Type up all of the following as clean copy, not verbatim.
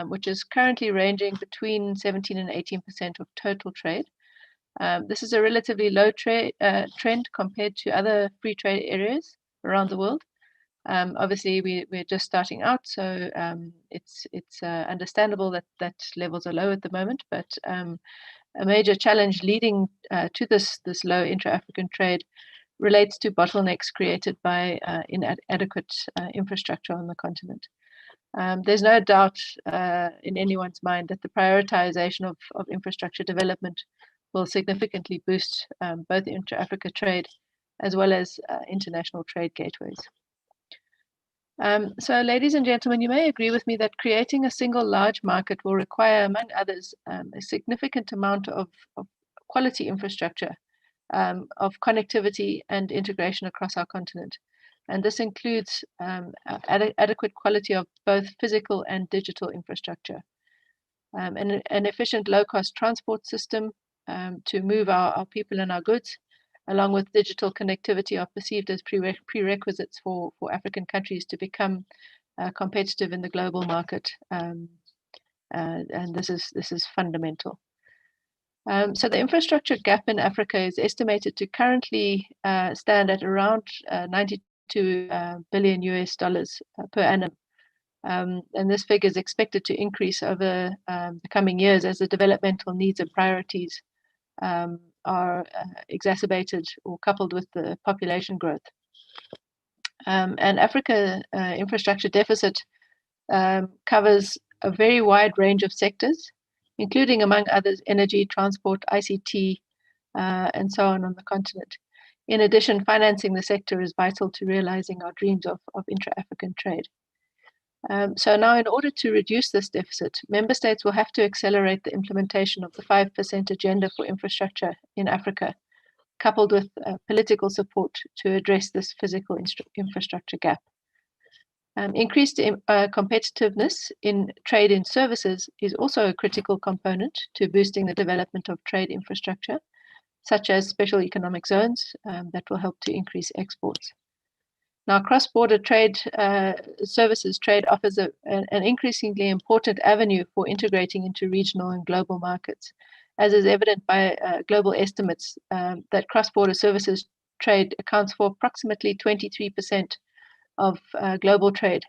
which is currently ranging between 17 and 18% of total trade. This is a relatively low trend compared to other free trade areas around the world. Obviously, we're just starting out, so it's understandable that levels are low at the moment. But a major challenge leading to this low intra-African trade relates to bottlenecks created by inadequate infrastructure on the continent. There's no doubt in anyone's mind that the prioritization of infrastructure development will significantly boost both intra-Africa trade as well as international trade gateways. So, ladies and gentlemen, you may agree with me that creating a single large market will require, among others, a significant amount of quality infrastructure, of connectivity and integration across our continent. And this includes adequate quality of both physical and digital infrastructure, an efficient low-cost transport system to move our people and our goods, along with digital connectivity, are perceived as prerequisites for African countries to become competitive in the global market, and this is fundamental. So the infrastructure gap in Africa is estimated to currently stand at around $92 billion per annum. And this figure is expected to increase over the coming years as the developmental needs and priorities are exacerbated or coupled with the population growth. And Africa infrastructure deficit covers a very wide range of sectors, including, among others, energy, transport, ICT, and so on the continent. In addition, financing the sector is vital to realizing our dreams of intra-African trade. So now, in order to reduce this deficit, member states will have to accelerate the implementation of the 5% agenda for infrastructure in Africa, coupled with political support to address this physical infrastructure gap. Increased competitiveness in trade in services is also a critical component to boosting the development of trade infrastructure, such as special economic zones that will help to increase exports. Now, cross-border trade services trade offers an increasingly important avenue for integrating into regional and global markets, as is evident by global estimates that cross-border services trade accounts for approximately 23% of global trade,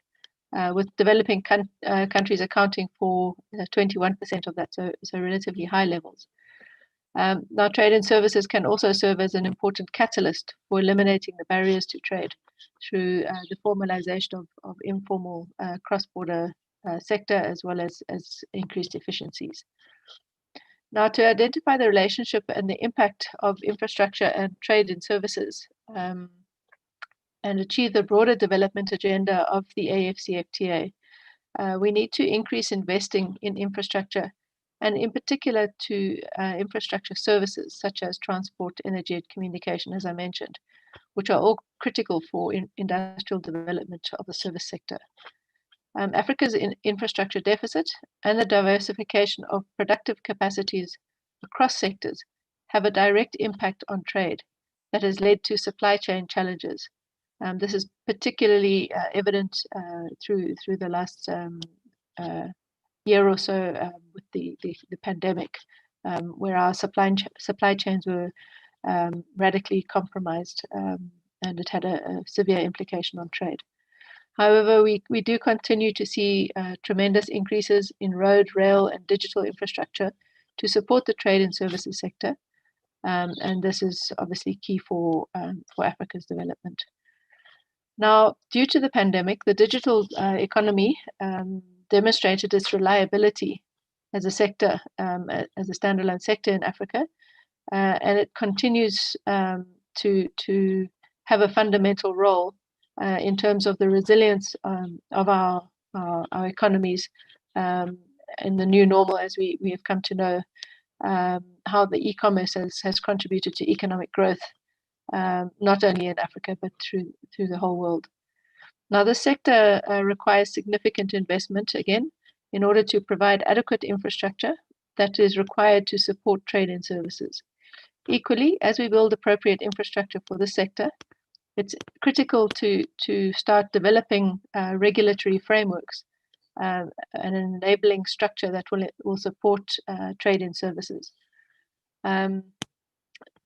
with developing countries accounting for 21% of that, so relatively high levels. Now, trade and services can also serve as an important catalyst for eliminating the barriers to trade through the formalization of informal cross-border sector, as well as increased efficiencies. Now, to identify the relationship and the impact of infrastructure and trade in services and achieve the broader development agenda of the AfCFTA, we need to increase investing in infrastructure, and in particular to infrastructure services such as transport, energy, and communication, as I mentioned, which are all critical for industrial development of the service sector. Africa's infrastructure deficit and the diversification of productive capacities across sectors have a direct impact on trade that has led to supply chain challenges. This is particularly evident through the last year or so with the pandemic, where our supply chains were radically compromised, and it had a severe implication on trade. However, we do continue to see tremendous increases in road, rail, and digital infrastructure to support the trade and services sector, and this is obviously key for Africa's development. Now, due to the pandemic, the digital economy demonstrated its reliability as a sector, as a standalone sector in Africa, and it continues to have a fundamental role in terms of the resilience of our economies in the new normal, as we have come to know, how the e-commerce has contributed to economic growth, not only in Africa, but through the whole world. Now, this sector requires significant investment, again, in order to provide adequate infrastructure that is required to support trade and services. Equally, as we build appropriate infrastructure for this sector, it's critical to start developing regulatory frameworks an enabling structure that will support trade in services.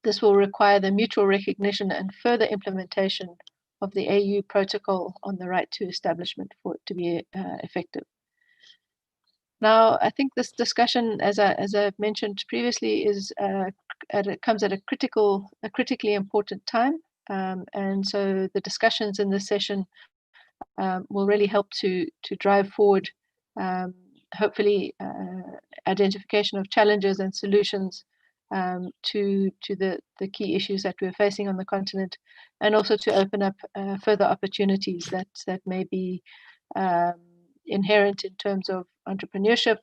This will require the mutual recognition and further implementation of the AU protocol on the right to establishment for it to be effective. Now, I think this discussion, as I've mentioned previously, comes at a critically important time, and so the discussions in this session will really help to drive forward, hopefully, identification of challenges and solutions to the key issues that we're facing on the continent, and also to open up further opportunities that may be inherent in terms of entrepreneurship,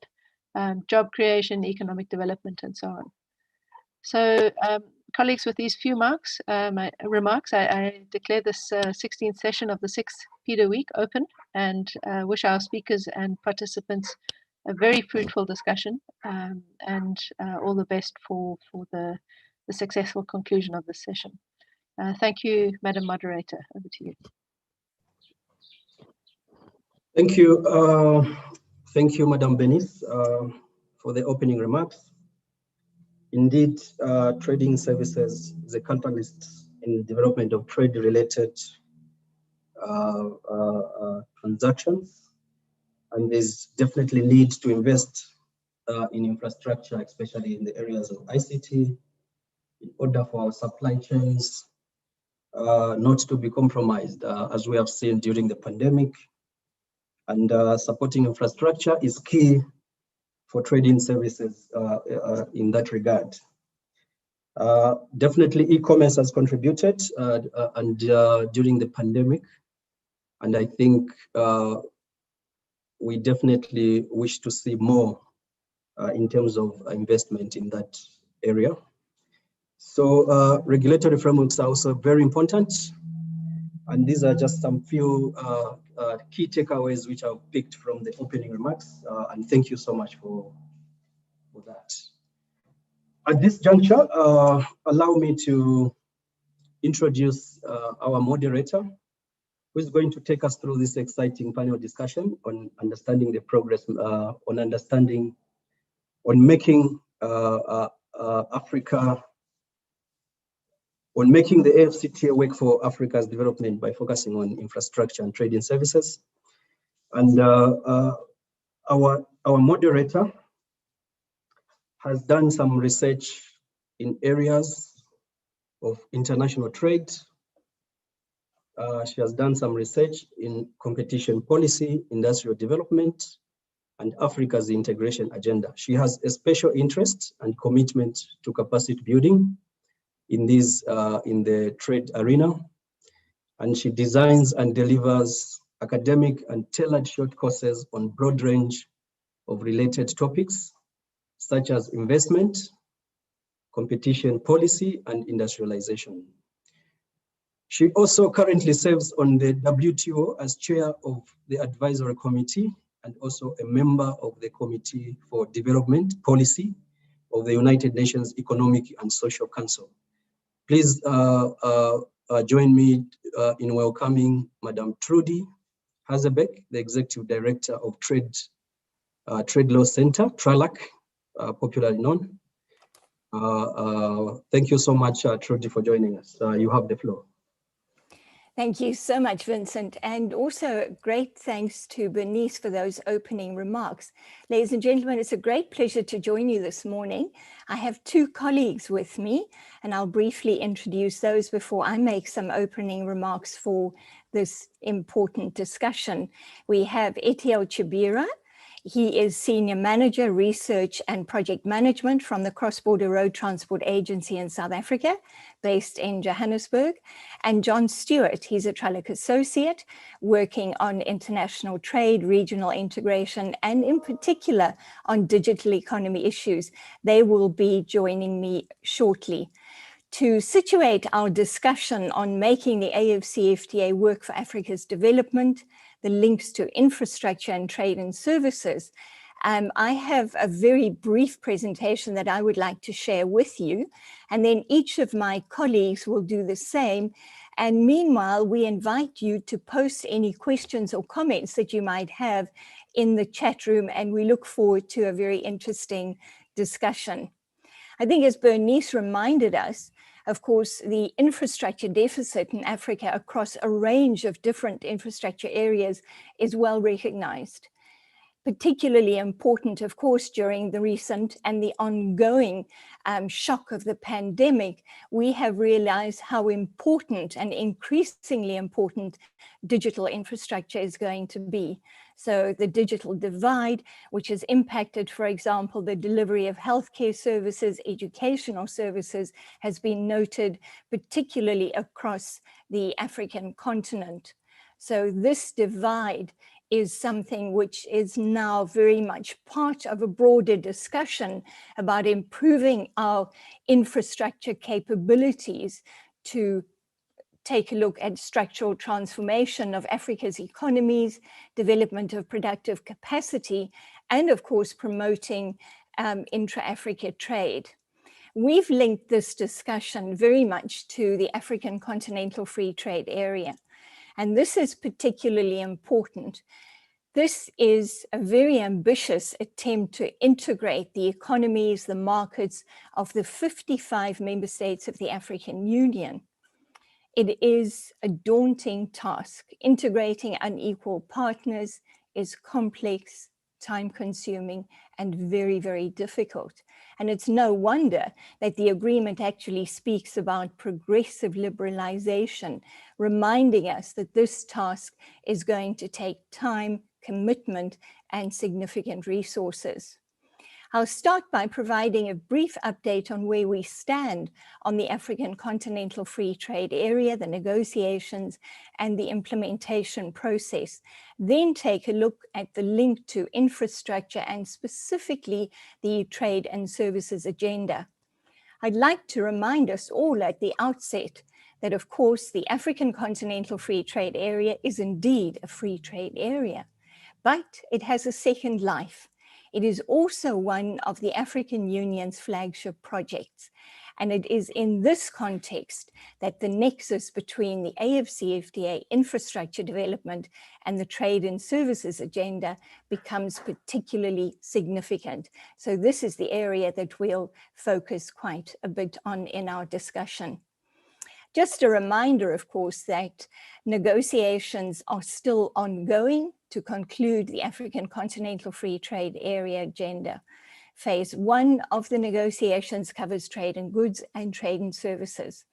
job creation, economic development, and so on. So, colleagues, with these few remarks, I declare this 16th session of the 6th PEDA Week open, and wish our speakers and participants a very fruitful discussion, and all the best for the successful conclusion of this session. Thank you, Madam Moderator. Over to you. Thank you, Madam Benis, for the opening remarks. Indeed, trading services is a catalyst in development of trade-related transactions, and there's definitely need to invest in infrastructure, especially in the areas of ICT, in order for our supply chains not to be compromised, as we have seen during the pandemic. And supporting infrastructure is key for trading services in that regard. Definitely e-commerce has contributed and during the pandemic, and I think we definitely wish to see more in terms of investment in that area. So regulatory frameworks are also very important, and these are just some few key takeaways which I've picked from the opening remarks, and thank you so much for that. At this juncture, allow me to introduce our moderator, who is going to take us through this exciting panel discussion on understanding the progress, on making the AfCFTA work for Africa's development by focusing on infrastructure and trading services. And our moderator has done some research in areas of international trade. She has done some research in competition policy, industrial development, and Africa's integration agenda. She has a special interest and commitment to capacity building in the trade arena, and she designs and delivers academic and tailored short courses on broad range of related topics, such as investment, competition policy, and industrialization. She also currently serves on the WTO as chair of the advisory committee and also a member of the Committee for Development Policy of the United Nations Economic and Social Council. Please join me in welcoming Madam Trudy Hazebeck, the Executive Director of Trade Law Center, TRALAC, popularly known. Thank you so much, Trudy, for joining us. You have the floor. Thank you so much, Vincent, and also great thanks to Bernice for those opening remarks. Ladies and gentlemen, it's a great pleasure to join you this morning. I have two colleagues with me, and I'll briefly introduce those before I make some opening remarks for this important discussion. We have Etiel Chibira. He is Senior Manager, Research and Project Management from the Cross-Border Road Transport Agency in South Africa, based in Johannesburg. And John Stewart, he's a TRALAC Associate, working on international trade, regional integration, and in particular on digital economy issues. They will be joining me shortly. To situate our discussion on making the AfCFTA work for Africa's development, the links to infrastructure and trade and services, I have a very brief presentation that I would like to share with you, and then each of my colleagues will do the same. And meanwhile, we invite you to post any questions or comments that you might have in the chat room, and we look forward to a very interesting discussion. I think, as Bernice reminded us, of course, the infrastructure deficit in Africa across a range of different infrastructure areas is well recognized. Particularly important, of course, during the recent and the ongoing shock of the pandemic, we have realized how important and increasingly important digital infrastructure is going to be. So the digital divide, which has impacted, for example, the delivery of healthcare services, educational services, has been noted, particularly across the African continent. So this divide is something which is now very much part of a broader discussion about improving our infrastructure capabilities to take a look at structural transformation of Africa's economies, development of productive capacity, and of course, promoting intra-Africa trade. We've linked this discussion very much to the African Continental Free Trade Area. And this is particularly important. This is a very ambitious attempt to integrate the economies, the markets of the 55 member states of the African Union. It is a daunting task. Integrating unequal partners is complex, time-consuming, and very, very difficult. And it's no wonder that the agreement actually speaks about progressive liberalization, reminding us that this task is going to take time, commitment, and significant resources. I'll start by providing a brief update on where we stand on the African Continental Free Trade Area, the negotiations, and the implementation process. Then take a look at the link to infrastructure and specifically the trade and services agenda. I'd like to remind us all at the outset that, of course, the African Continental Free Trade Area is indeed a free trade area, but it has a second life. It is also one of the African Union's flagship projects. And it is in this context that the nexus between the AfCFTA infrastructure development and the trade and services agenda becomes particularly significant. So this is the area that we'll focus quite a bit on in our discussion. Just a reminder, of course, that negotiations are still ongoing to conclude the African Continental Free Trade Area agenda. Phase 1 of the negotiations covers trade in goods and trade in services.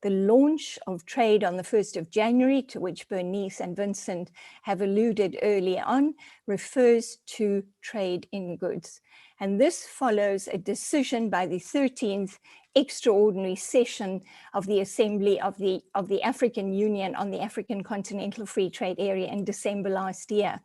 The launch of trade on the 1st of January, to which Bernice and Vincent have alluded earlier on, refers to trade in goods. And this follows a decision by the 13th extraordinary session of the Assembly of the African Union on the African Continental Free Trade Area in December last year.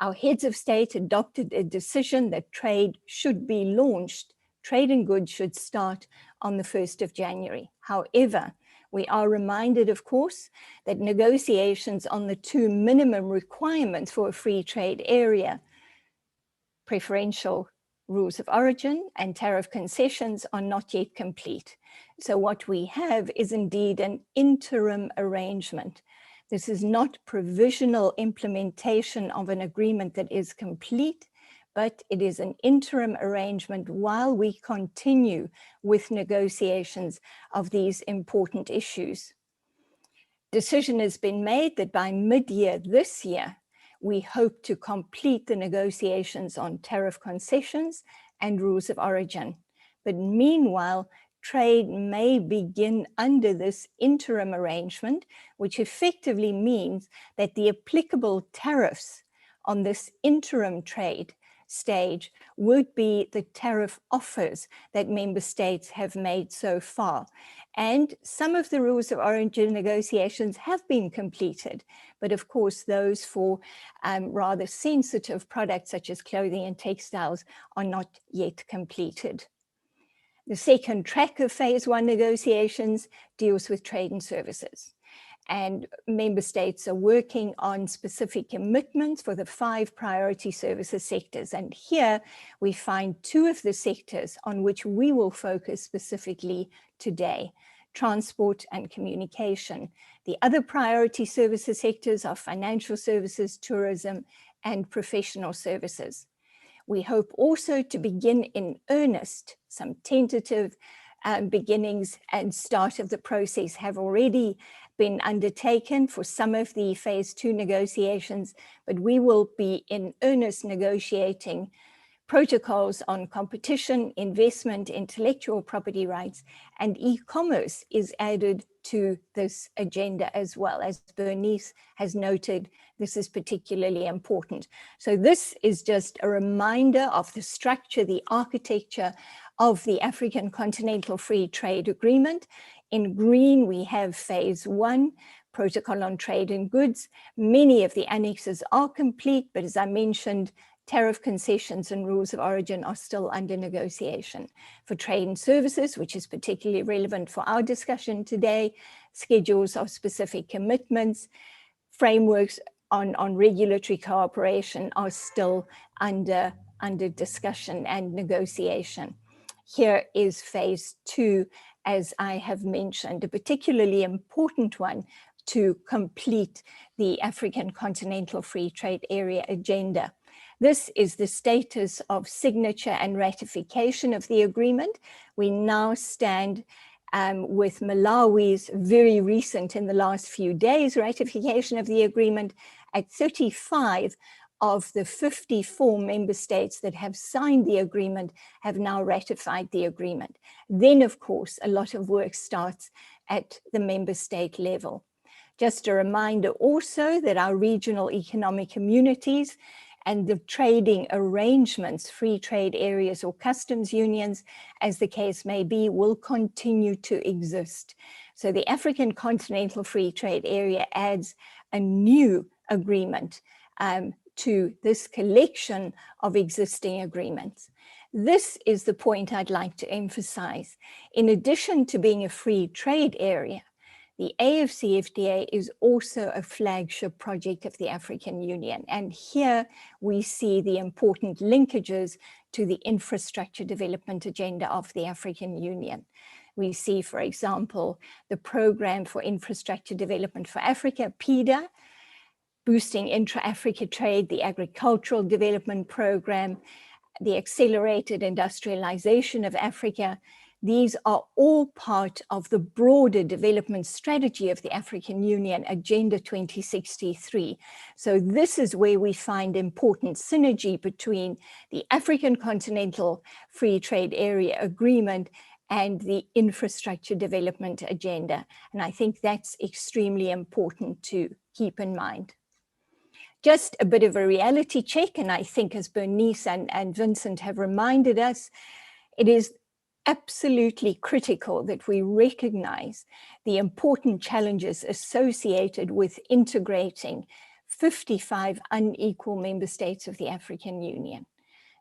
Our heads of state adopted a decision that trade should be launched. Trade in goods should start on the 1st of January. However, we are reminded, of course, that negotiations on the 2 minimum requirements for a free trade area, preferential rules of origin and tariff concessions, are not yet complete. So what we have is indeed an interim arrangement. This is not provisional implementation of an agreement that is complete, but it is an interim arrangement while we continue with negotiations of these important issues. Decision has been made that by mid-year this year, we hope to complete the negotiations on tariff concessions and rules of origin. But meanwhile, trade may begin under this interim arrangement, which effectively means that the applicable tariffs on this interim trade stage would be the tariff offers that member states have made so far. And some of the rules of origin negotiations have been completed, but of course those for rather sensitive products such as clothing and textiles are not yet completed. The second track of phase 1 negotiations deals with trade and services. And member states are working on specific commitments for the 5 priority services sectors. And here we find 2 of the sectors on which we will focus specifically today: transport and communication. The other priority services sectors are financial services, tourism, and professional services. We hope also to begin in earnest. Some tentative beginnings and start of the process have already been undertaken for some of the phase 2 negotiations, but we will be in earnest negotiating protocols on competition, investment, intellectual property rights, and e-commerce is added to this agenda as well. As Bernice has noted, this is particularly important. So this is just a reminder of the structure, the architecture of the African Continental Free Trade Agreement. In green, we have phase 1, protocol on trade and goods. Many of the annexes are complete, but as I mentioned, tariff concessions and rules of origin are still under negotiation. For trade and services, which is particularly relevant for our discussion today, schedules of specific commitments, frameworks on regulatory cooperation are still under discussion and negotiation. Here is phase 2, as I have mentioned, a particularly important one to complete the African Continental Free Trade Area agenda. This is the status of signature and ratification of the agreement. We now stand with Malawi's very recent, in the last few days, ratification of the agreement at 35 of the 54 member states that have signed the agreement have now ratified the agreement. Then, of course, a lot of work starts at the member state level. Just a reminder also that our regional economic communities and the trading arrangements, free trade areas or customs unions, as the case may be, will continue to exist. So the African Continental Free Trade Area adds a new agreement to this collection of existing agreements. This is the point I'd like to emphasize. In addition to being a free trade area, the AfCFTA is also a flagship project of the African Union. And here we see the important linkages to the infrastructure development agenda of the African Union. We see, for example, the Program for Infrastructure Development for Africa, PIDA, boosting intra-Africa trade, the Agricultural Development Program, the Accelerated Industrialization of Africa. These are all part of the broader development strategy of the African Union, Agenda 2063. So this is where we find important synergy between the African Continental Free Trade Area Agreement and the infrastructure development agenda. And I think that's extremely important to keep in mind. Just a bit of a reality check, and I think as Bernice and Vincent have reminded us, it is absolutely critical that we recognize the important challenges associated with integrating 55 unequal member states of the African Union.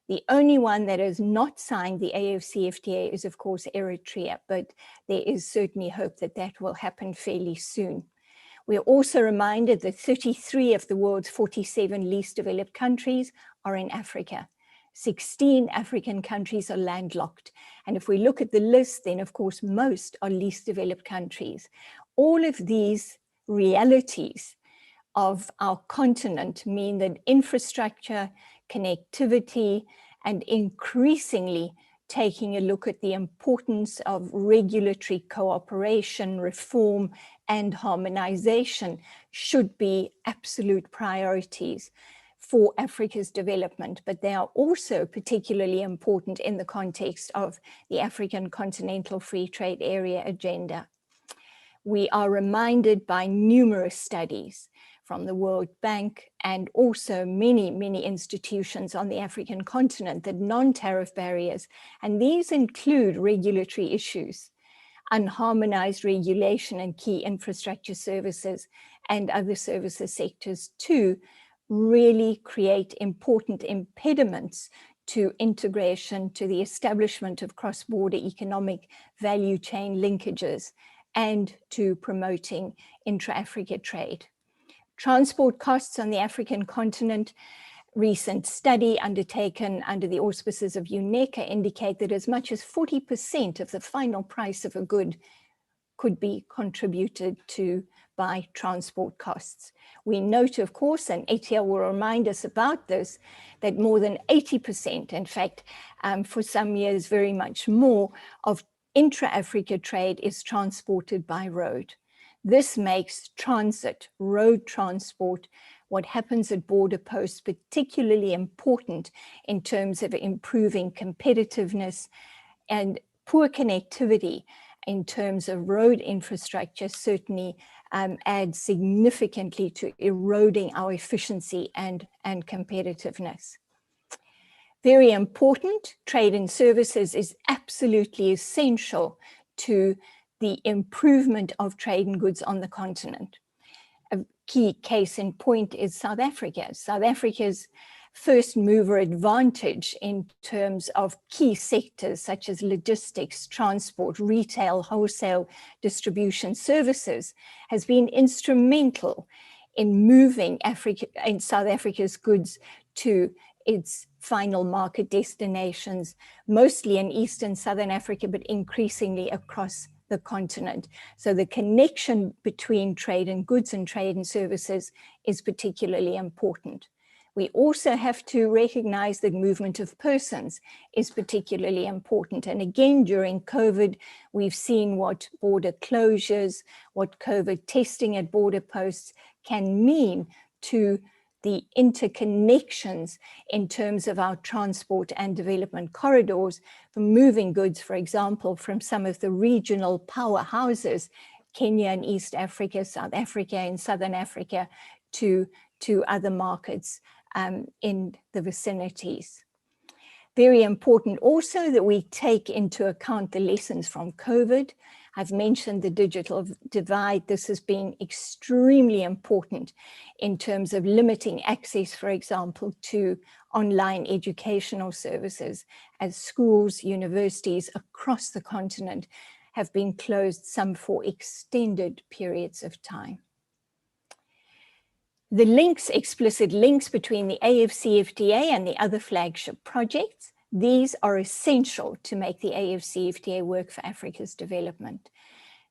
The only one that has not signed the AfCFTA is, of course, Eritrea, but there is certainly hope that that will happen fairly soon. We are also reminded that 33 of the world's 47 least developed countries are in Africa. 16 African countries are landlocked. And if we look at the list, then of course, most are least developed countries. All of these realities of our continent mean that infrastructure, connectivity, and increasingly taking a look at the importance of regulatory cooperation, reform, and harmonization should be absolute priorities for Africa's development, but they are also particularly important in the context of the African Continental Free Trade Area agenda. We are reminded by numerous studies from the World Bank and also many, many institutions on the African continent that non-tariff barriers, and these include regulatory issues, unharmonized regulation and key infrastructure services and other services sectors too, really create important impediments to integration, to the establishment of cross-border economic value chain linkages, and to promoting intra-Africa trade. Transport costs on the African continent, recent study undertaken under the auspices of UNECA indicate that as much as 40% of the final price of a good could be contributed to by transport costs. We note, of course, and Etienne will remind us about this, that more than 80%, in fact, for some years very much more, of intra-Africa trade is transported by road. This makes transit, road transport, what happens at border posts particularly important in terms of improving competitiveness, and poor connectivity in terms of road infrastructure certainly adds significantly to eroding our efficiency and competitiveness. Very important, trade and services is absolutely essential to the improvement of trade and goods on the continent. A key case in point is South Africa. South Africa's first mover advantage in terms of key sectors such as logistics, transport, retail, wholesale, distribution services has been instrumental in moving South Africa's goods to its final market destinations, mostly in Eastern Southern Africa, but increasingly across the continent. So the connection between trade and goods and trade and services is particularly important. We also have to recognize that movement of persons is particularly important. And again, during COVID, we've seen what border closures, what COVID testing at border posts can mean to the interconnections in terms of our transport and development corridors for moving goods, for example, from some of the regional powerhouses, Kenya and East Africa, South Africa and Southern Africa, to other markets in the vicinities. Very important also that we take into account the lessons from COVID. I've mentioned the digital divide. This has been extremely important in terms of limiting access, for example, to online educational services, as schools, universities across the continent have been closed, some for extended periods of time. The links, explicit links between the AfCFTA and the other flagship projects, these are essential to make the AfCFTA work for Africa's development.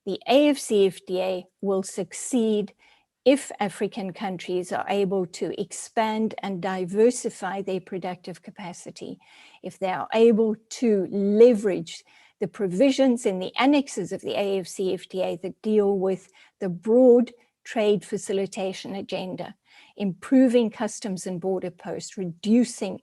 The AfCFTA will succeed if African countries are able to expand and diversify their productive capacity, if they are able to leverage the provisions in the annexes of the AfCFTA that deal with the broad trade facilitation agenda, improving customs and border posts, reducing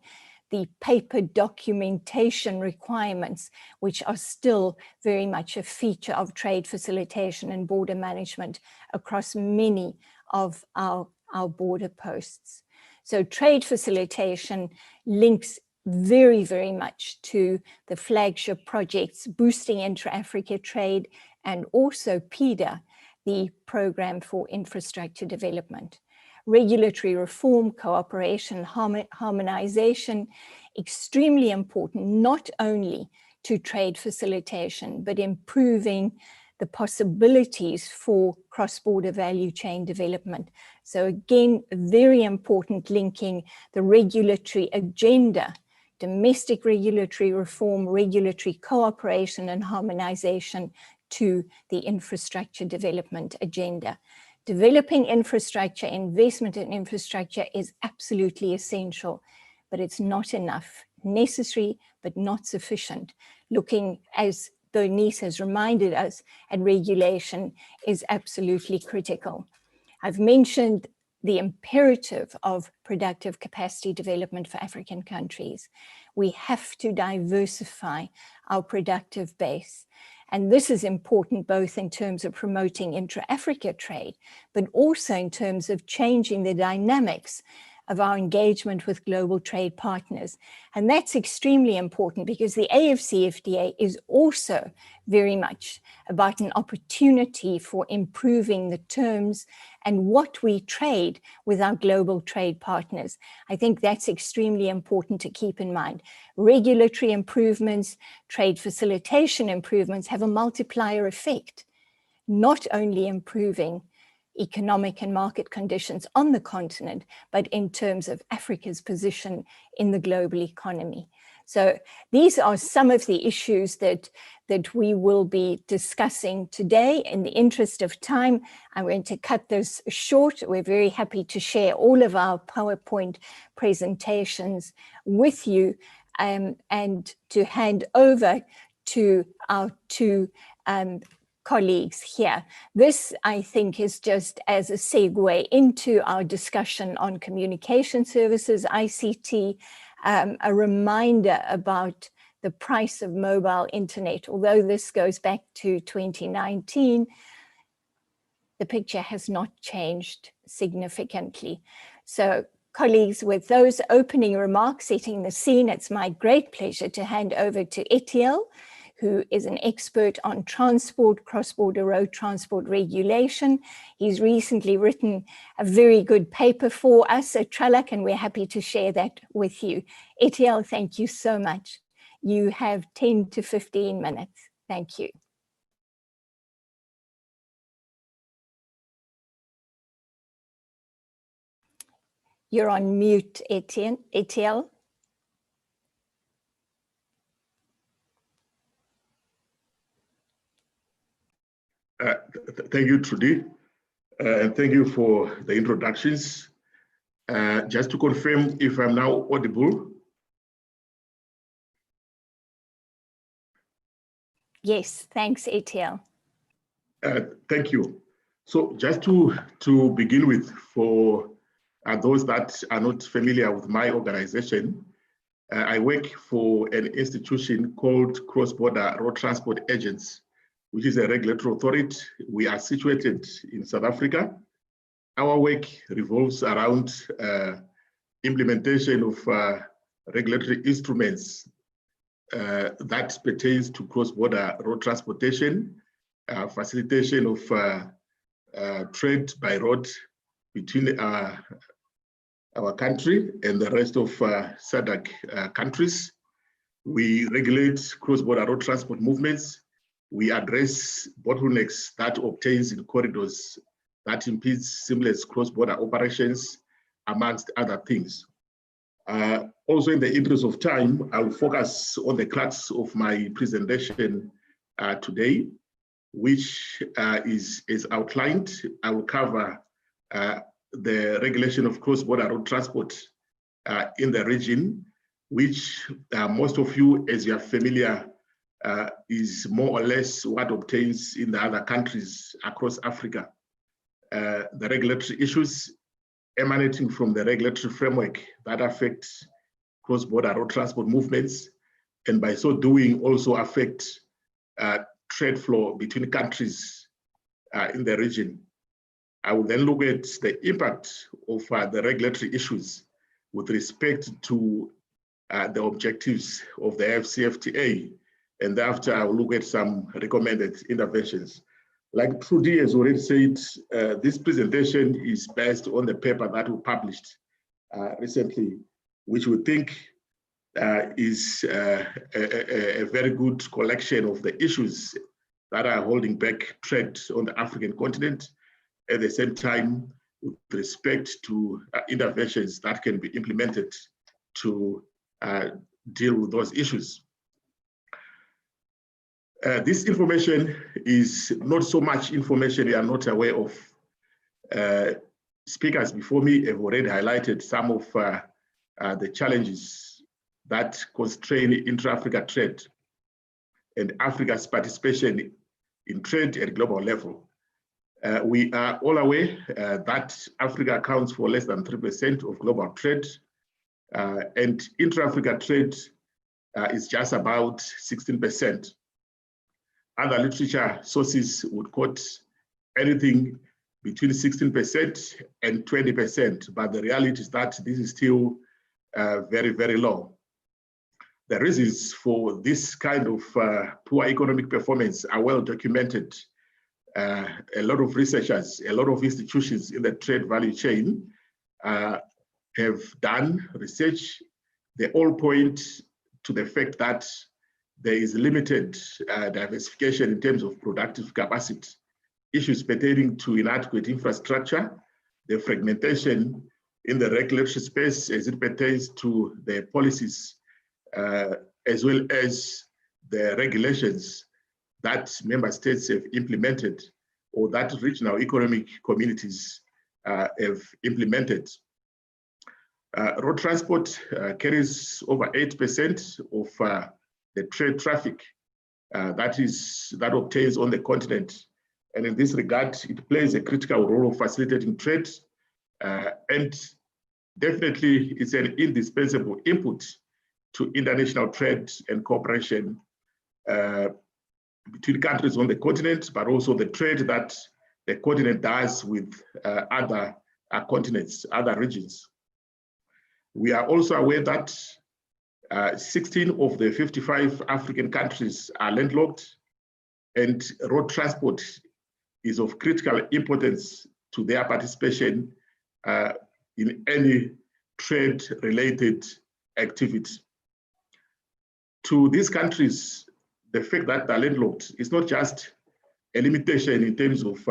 the paper documentation requirements, which are still very much a feature of trade facilitation and border management across many of our border posts. So trade facilitation links very, very much to the flagship projects, boosting intra-Africa trade, and also PIDA, the Program for Infrastructure Development. Regulatory reform, cooperation, harmonization, extremely important, not only to trade facilitation, but improving the possibilities for cross-border value chain development. So again, very important, linking the regulatory agenda, domestic regulatory reform, regulatory cooperation and harmonization to the infrastructure development agenda. Developing infrastructure, investment in infrastructure is absolutely essential, but it's not enough. Necessary, but not sufficient. Looking, as Bernice has reminded us, at regulation is absolutely critical. I've mentioned the imperative of productive capacity development for African countries. We have to diversify our productive base. And this is important both in terms of promoting intra-Africa trade, but also in terms of changing the dynamics of our engagement with global trade partners. And that's extremely important because the AfCFTA is also very much about an opportunity for improving the terms and what we trade with our global trade partners. I think that's extremely important to keep in mind. Regulatory improvements, trade facilitation improvements have a multiplier effect, not only improving economic and market conditions on the continent, but in terms of Africa's position in the global economy. So these are some of the issues that we will be discussing today. In the interest of time, I'm going to cut this short. We're very happy to share all of our PowerPoint presentations with you, and to hand over to our two colleagues here. This, I think, is just as a segue into our discussion on communication services, ICT, a reminder about the price of mobile internet. Although this goes back to 2019, the picture has not changed significantly. So, colleagues, with those opening remarks setting the scene, it's my great pleasure to hand over to Etiel, who is an expert on transport, cross-border road transport regulation. He's recently written a very good paper for us at TRELAC, and we're happy to share that with you. Etiel, thank you so much. You have 10 to 15 minutes. Thank you. You're on mute, Etiel. Thank you, Trudy, and thank you for the introductions. Just to confirm if I'm now audible. Yes, thanks, Etiel. Thank you. So just to begin with, for those that are not familiar with my organization, I work for an institution called Cross-Border Road Transport Agents, which is a regulatory authority. We are situated in South Africa. Our work revolves around implementation of regulatory instruments that pertains to cross-border road transportation, facilitation of trade by road between our country and the rest of SADC countries. We regulate cross-border road transport movements. We address bottlenecks that obtains in corridors that impedes seamless cross-border operations, amongst other things. Also, in the interest of time, I will focus on the crux of my presentation today, which is outlined. I will cover the regulation of cross-border road transport in the region, which most of you, as you are familiar, is more or less what obtains in the other countries across Africa. The regulatory issues emanating from the regulatory framework that affects cross-border road transport movements, and by so doing also affect trade flow between countries in the region. I will then look at the impact of the regulatory issues with respect to the objectives of the AfCFTA, and thereafter I will look at some recommended interventions. Like Trudy has already said, this presentation is based on the paper that we published recently, which we think is a very good collection of the issues that are holding back trade on the African continent, at the same time with respect to interventions that can be implemented to deal with those issues. This information is not so much information you are not aware of. Speakers before me have already highlighted some of the challenges that constrain intra-Africa trade and Africa's participation in trade at global level. We are all aware that Africa accounts for less than 3% of global trade, and intra-Africa trade is just about 16%. Other literature sources would quote anything between 16% and 20%, but the reality is that this is still very, very low. The reasons for this kind of poor economic performance are well documented. A lot of researchers, a lot of institutions in the trade value chain have done research. They all point to the fact that there is limited diversification in terms of productive capacity issues pertaining to inadequate infrastructure, the fragmentation in the regulatory space as it pertains to the policies, as well as the regulations that member states have implemented or that regional economic communities have implemented. Road transport carries over 8% of the trade traffic that obtains on the continent. And in this regard, it plays a critical role of facilitating trade, and definitely it's an indispensable input to international trade and cooperation between countries on the continent, but also the trade that the continent does with other continents, other regions. We are also aware that 16 of the 55 African countries are landlocked, and road transport is of critical importance to their participation in any trade-related activity. To these countries, the fact that they're landlocked is not just a limitation in terms of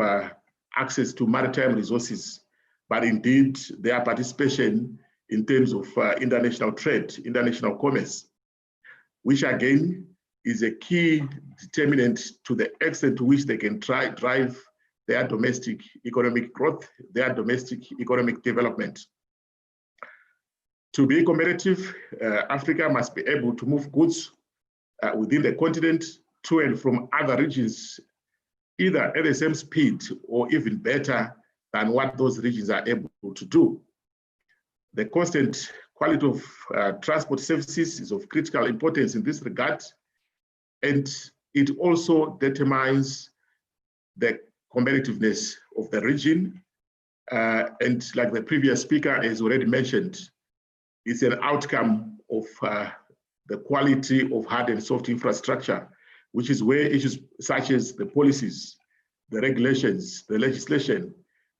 access to maritime resources, but indeed their participation in terms of international trade, international commerce, which again is a key determinant to the extent to which they can drive their domestic economic growth, their domestic economic development. To be competitive, Africa must be able to move goods within the continent to and from other regions, either at the same speed or even better than what those regions are able to do. The constant quality of transport services is of critical importance in this regard, and it also determines the competitiveness of the region. And like the previous speaker has already mentioned, it's an outcome of the quality of hard and soft infrastructure, which is where issues such as the policies, the regulations, the legislation,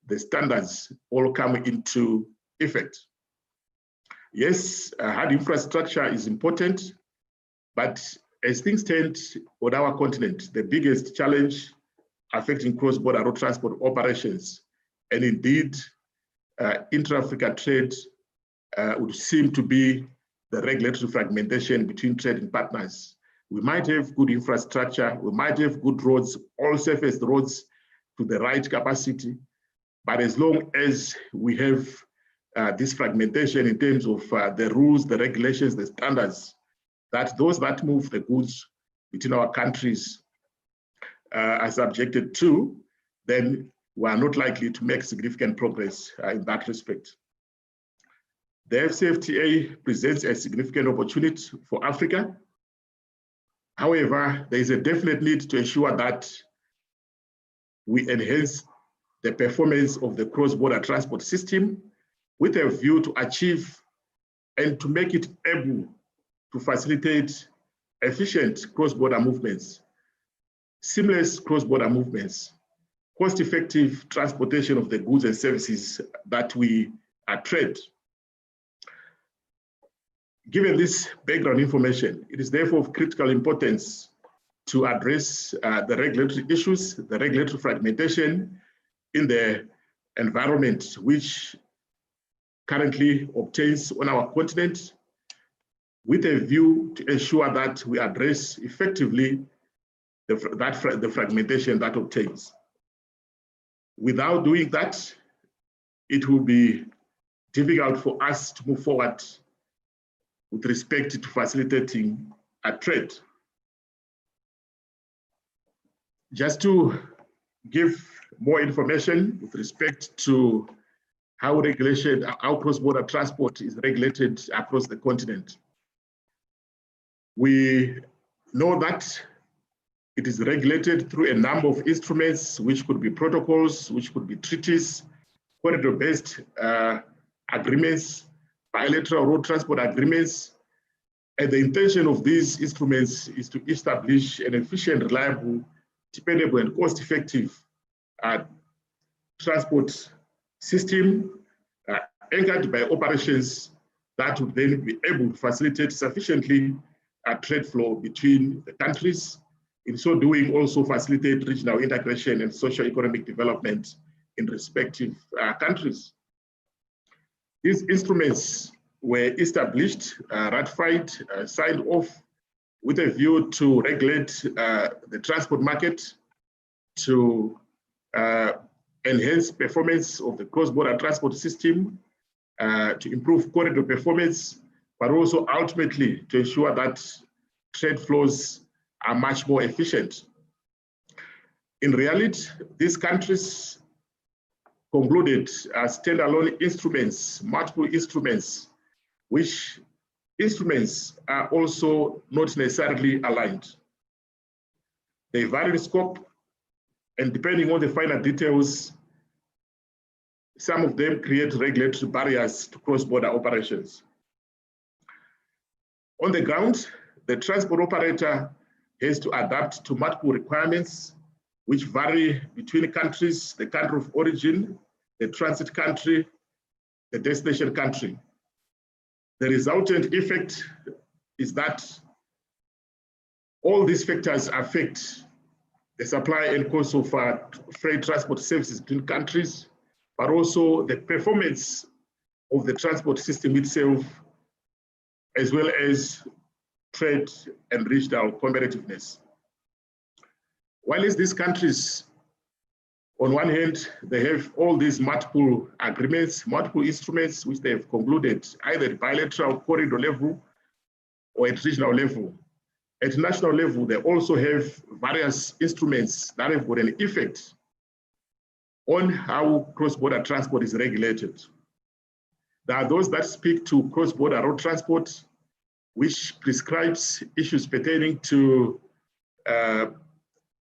the standards all come into effect. Yes, hard infrastructure is important, but as things stand on our continent, the biggest challenge affecting cross-border road transport operations and indeed intra-Africa trade would seem to be the regulatory fragmentation between trading partners. We might have good infrastructure, we might have good roads, all surface roads to the right capacity, but as long as we have this fragmentation in terms of the rules, the regulations, the standards, that those that move the goods between our countries are subjected to, then we are not likely to make significant progress in that respect. The AfCFTA presents a significant opportunity for Africa. However, there is a definite need to ensure that we enhance the performance of the cross-border transport system with a view to achieve and to make it able to facilitate efficient cross-border movements, seamless cross-border movements, cost-effective transportation of the goods and services that we trade. Given this background information, it is therefore of critical importance to address the regulatory issues, the regulatory fragmentation in the environment which currently obtains on our continent, with a view to ensure that we address effectively the fragmentation that obtains. Without doing that, it will be difficult for us to move forward with respect to facilitating a trade. Just to give more information with respect to how cross-border transport is regulated across the continent. We know that it is regulated through a number of instruments, which could be protocols, which could be treaties, corridor-based agreements, bilateral road transport agreements. And the intention of these instruments is to establish an efficient, reliable, dependable, and cost-effective transport system anchored by operations that would then be able to facilitate sufficiently trade flow between the countries In so doing, also facilitate regional integration and socio-economic development in respective countries. These instruments were established, ratified, signed off with a view to regulate the transport market, to enhance performance of the cross-border transport system, to improve corridor performance, but also ultimately to ensure that trade flows are much more efficient. In reality, these countries concluded standalone instruments, multiple instruments, which instruments are also not necessarily aligned. They vary in scope, and depending on the finer details, some of them create regulatory barriers to cross-border operations. On the ground, the transport operator has to adapt to multiple requirements which vary between countries, the country of origin, the transit country, the destination country. The resultant effect is that all these factors affect the supply and cost of freight transport services between countries, but also the performance of the transport system itself, as well as trade and regional competitiveness. While these countries, on one hand, they have all these multiple agreements, multiple instruments which they have concluded, either at bilateral corridor level or at regional level. At national level, they also have various instruments that have got an effect on how cross-border transport is regulated. There are those that speak to cross-border road transport, which prescribes issues pertaining to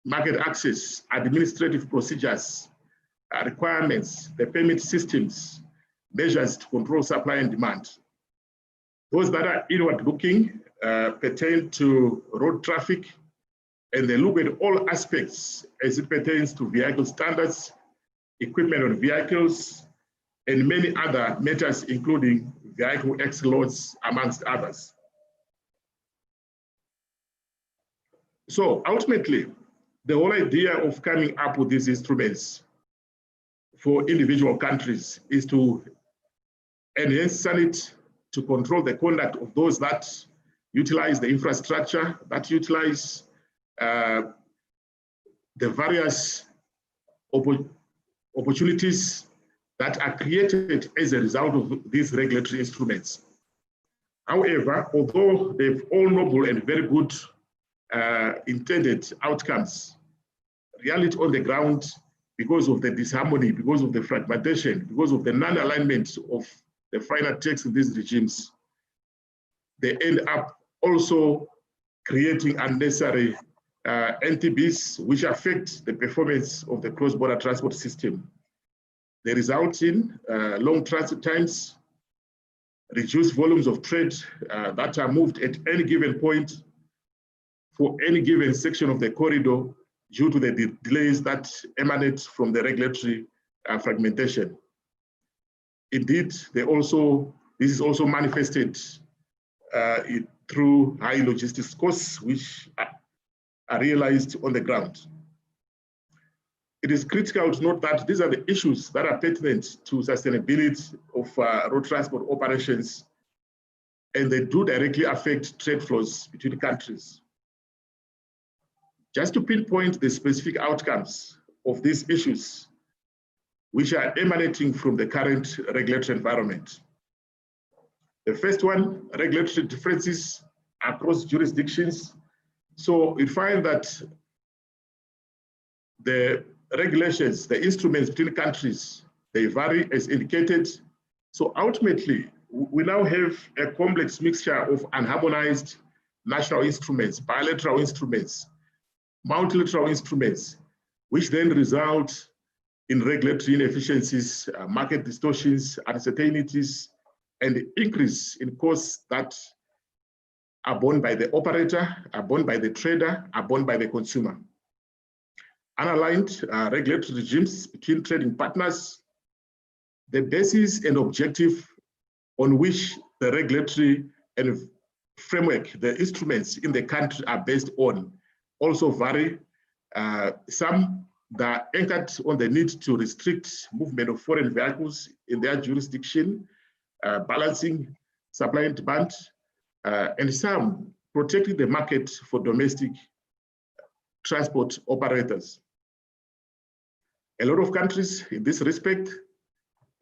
market access, administrative procedures, requirements, the permit systems, measures to control supply and demand. Those that are inward-looking pertain to road traffic, and they look at all aspects as it pertains to vehicle standards, equipment on vehicles, and many other matters, including vehicle axle loads, amongst others. So ultimately, the whole idea of coming up with these instruments for individual countries is to enhance sanity, to control the conduct of those that utilize the infrastructure, that utilize the various opportunities that are created as a result of these regulatory instruments. However, although they've all noble and very good intended outcomes, reality on the ground, because of the disharmony, because of the fragmentation, because of the non-alignment of the final text of these regimes, they end up also creating unnecessary NTBs, which affect the performance of the cross-border transport system. They result in long transit times, reduced volumes of trade that are moved at any given point for any given section of the corridor due to the delays that emanate from the regulatory fragmentation. Indeed, this is also manifested through high logistics costs, which are realized on the ground. It is critical to note that these are the issues that are pertinent to sustainability of road transport operations, and they do directly affect trade flows between countries. Just to pinpoint the specific outcomes of these issues, which are emanating from the current regulatory environment. The first one, regulatory differences across jurisdictions. So you find that the regulations, the instruments between countries, they vary as indicated. So ultimately, we now have a complex mixture of unharmonized national instruments, bilateral instruments, multilateral instruments, which then result in regulatory inefficiencies, market distortions, uncertainties, and the increase in costs that are borne by the operator, are borne by the trader, are borne by the consumer. Unaligned regulatory regimes between trading partners, the basis and objective on which the regulatory and framework, the instruments in the country are based on, also vary. Some that are anchored on the need to restrict movement of foreign vehicles in their jurisdiction, balancing supply and demand, and some protecting the market for domestic transport operators. A lot of countries in this respect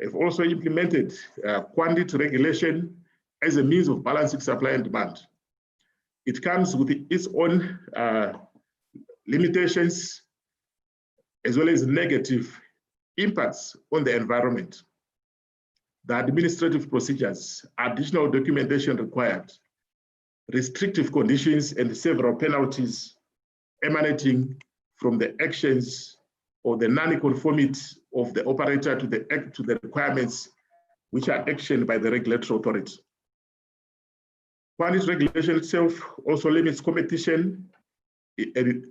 have also implemented quantity regulation as a means of balancing supply and demand. It comes with its own limitations as well as negative impacts on the environment. The administrative procedures, additional documentation required, restrictive conditions, and several penalties emanating from the actions or the non-conformity of the operator to the requirements which are actioned by the regulatory authority. Quantity regulation itself also limits competition, and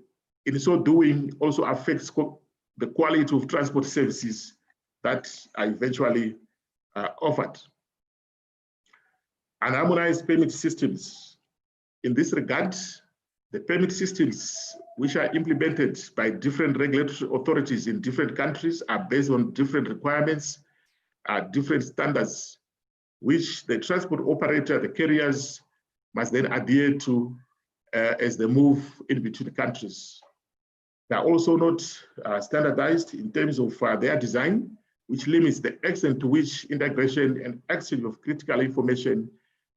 in so doing also affects the quality of transport services that are eventually offered. Unharmonized permit systems. In this regard, the permit systems which are implemented by different regulatory authorities in different countries are based on different requirements, different standards, which the transport operator, the carriers, must then adhere to as they move in between countries. They are also not standardized in terms of their design, which limits the extent to which integration and exchange of critical information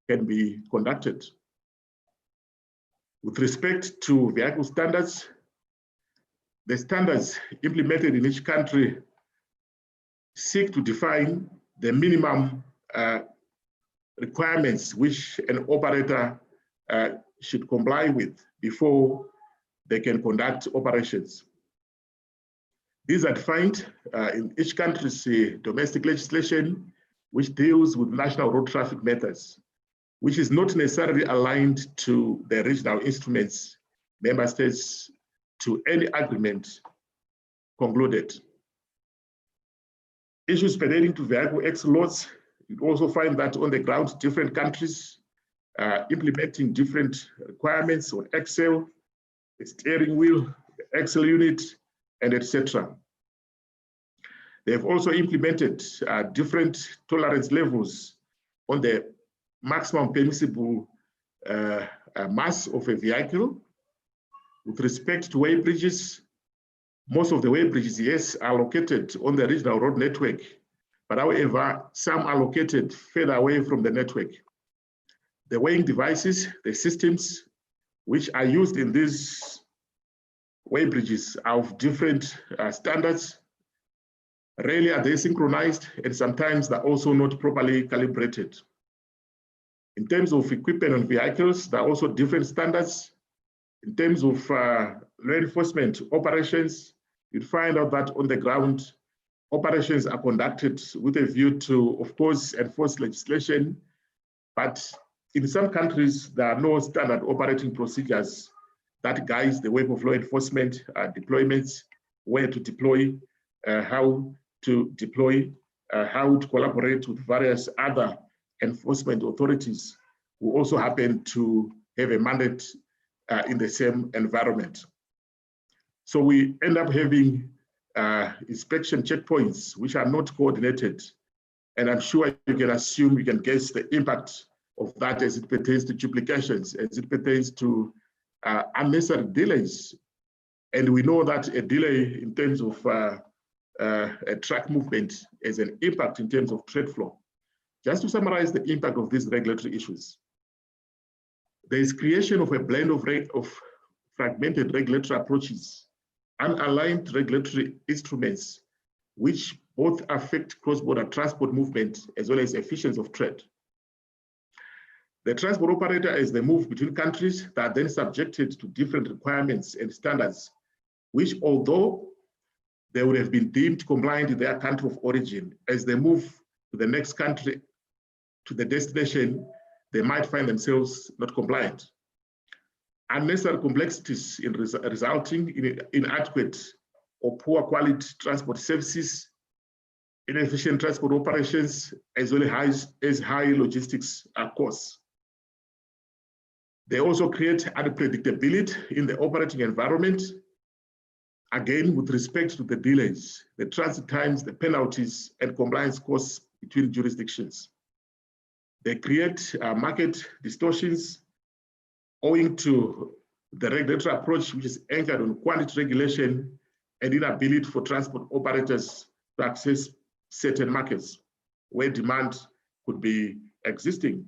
can be conducted. With respect to vehicle standards, the standards implemented in each country seek to define the minimum requirements which an operator should comply with before they can conduct operations. These are defined in each country's domestic legislation, which deals with national road traffic matters, which is not necessarily aligned to the regional instruments member states to any agreement concluded. Issues pertaining to vehicle X loads, you also find that on the ground, different countries implementing different requirements on axle, the steering wheel, the axle unit, and etc. They have also implemented different tolerance levels on the maximum permissible mass of a vehicle. With respect to weight bridges, most of the weight bridges, yes, are located on the regional road network, but however, some are located further away from the network. The weighing devices, the systems which are used in these weight bridges are of different standards. Rarely are they synchronized, and sometimes they're also not properly calibrated. In terms of equipment on vehicles, there are also different standards. In terms of law enforcement operations, you'd find out that on the ground, operations are conducted with a view to, of course, enforce legislation, but in some countries, there are no standard operating procedures that guides the web of law enforcement deployments, where to deploy, how to deploy, how to collaborate with various other enforcement authorities who also happen to have a mandate in the same environment. So we end up having inspection checkpoints which are not coordinated. And I'm sure you can assume, you can guess the impact of that as it pertains to duplications, as it pertains to unnecessary delays. And we know that a delay in terms of a track movement has an impact in terms of trade flow. Just to summarize the impact of these regulatory issues, there is creation of a blend of fragmented regulatory approaches, unaligned regulatory instruments, which both affect cross-border transport movement as well as efficiency of trade. The transport operator, as they move between countries, they are then subjected to different requirements and standards, which although they would have been deemed compliant in their country of origin, as they move to the next country, to the destination, they might find themselves not compliant. Unnecessary complexities in resulting in inadequate or poor quality transport services, inefficient transport operations, as well as high logistics costs. They also create unpredictability in the operating environment. Again, with respect to the delays, the transit times, the penalties, and compliance costs between jurisdictions. They create market distortions owing to the regulatory approach, which is anchored on quantity regulation and inability for transport operators to access certain markets where demand could be existing.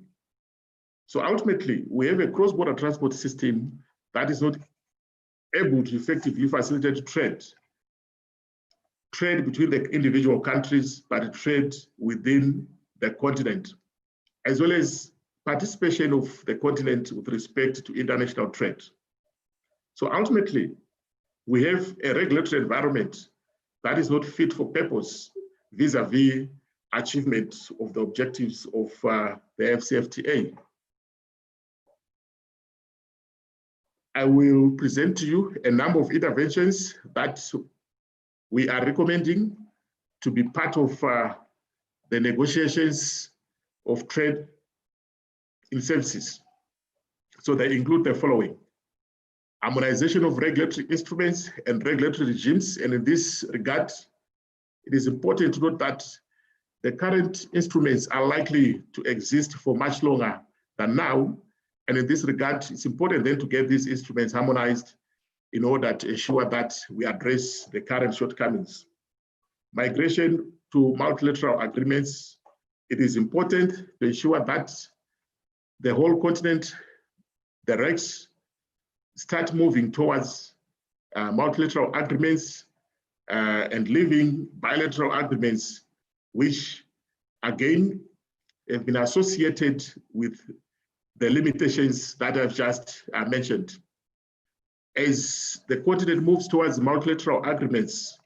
So ultimately, we have a cross-border transport system that is not able to effectively facilitate trade between the individual countries, but trade within the continent, as well as participation of the continent with respect to international trade. So ultimately, we have a regulatory environment that is not fit for purpose vis-a-vis achievement of the objectives of the AfCFTA. I will present to you a number of interventions that we are recommending to be part of the negotiations of trade in services. So they include the following: harmonization of regulatory instruments and regulatory regimes. And in this regard, it is important to note that the current instruments are likely to exist for much longer than now. And in this regard, it's important then to get these instruments harmonized in order to ensure that we address the current shortcomings. Migration to multilateral agreements, it is important to ensure that the whole continent, the RECs, start moving towards multilateral agreements and leaving bilateral agreements, which again have been associated with the limitations that I've just mentioned. As the continent moves towards multilateral agreements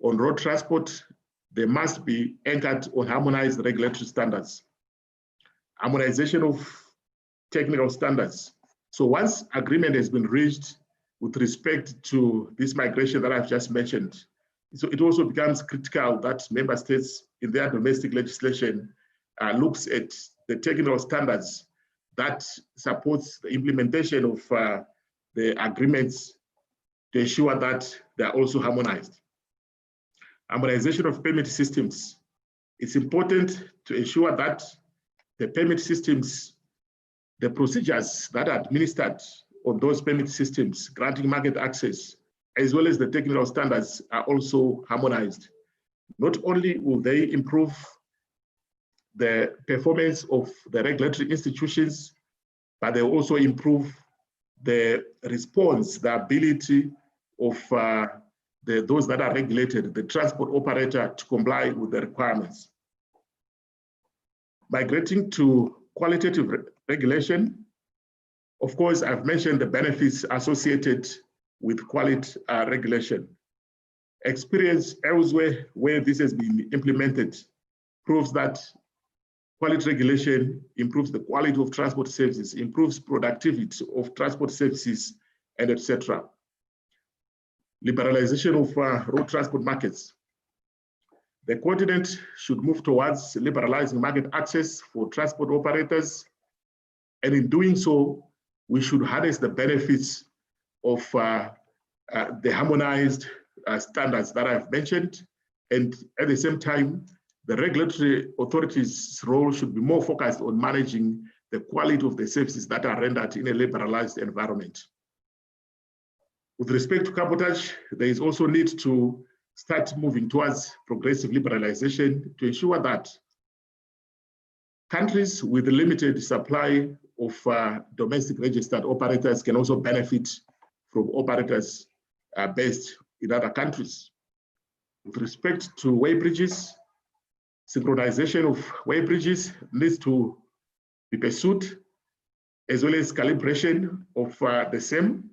on road transport, they must be anchored on harmonized regulatory standards. Harmonization of technical standards. So once agreement has been reached with respect to this migration that I've just mentioned, so it also becomes critical that member states in their domestic legislation looks at the technical standards that supports the implementation of the agreements to ensure that they are also harmonized. Harmonization of permit systems. It's important to ensure that the permit systems, the procedures that are administered on those permit systems, granting market access, as well as the technical standards are also harmonized. Not only will they improve the performance of the regulatory institutions, but they also improve the response, the ability of those that are regulated, the transport operator, to comply with the requirements. Migrating to qualitative regulation, of course, I've mentioned the benefits associated with quality regulation. Experience elsewhere where this has been implemented proves that quality regulation improves the quality of transport services, improves productivity of transport services, and etc. Liberalization of road transport markets. The continent should move towards liberalizing market access for transport operators. And in doing so, we should harness the benefits of the harmonized standards that I've mentioned. And at the same time, the regulatory authorities' role should be more focused on managing the quality of the services that are rendered in a liberalized environment. With respect to cabotage, there is also need to start moving towards progressive liberalization to ensure that countries with a limited supply of domestic registered operators can also benefit from operators based in other countries. With respect to weighbridges, synchronization of weighbridges needs to be pursued, as well as calibration of the same.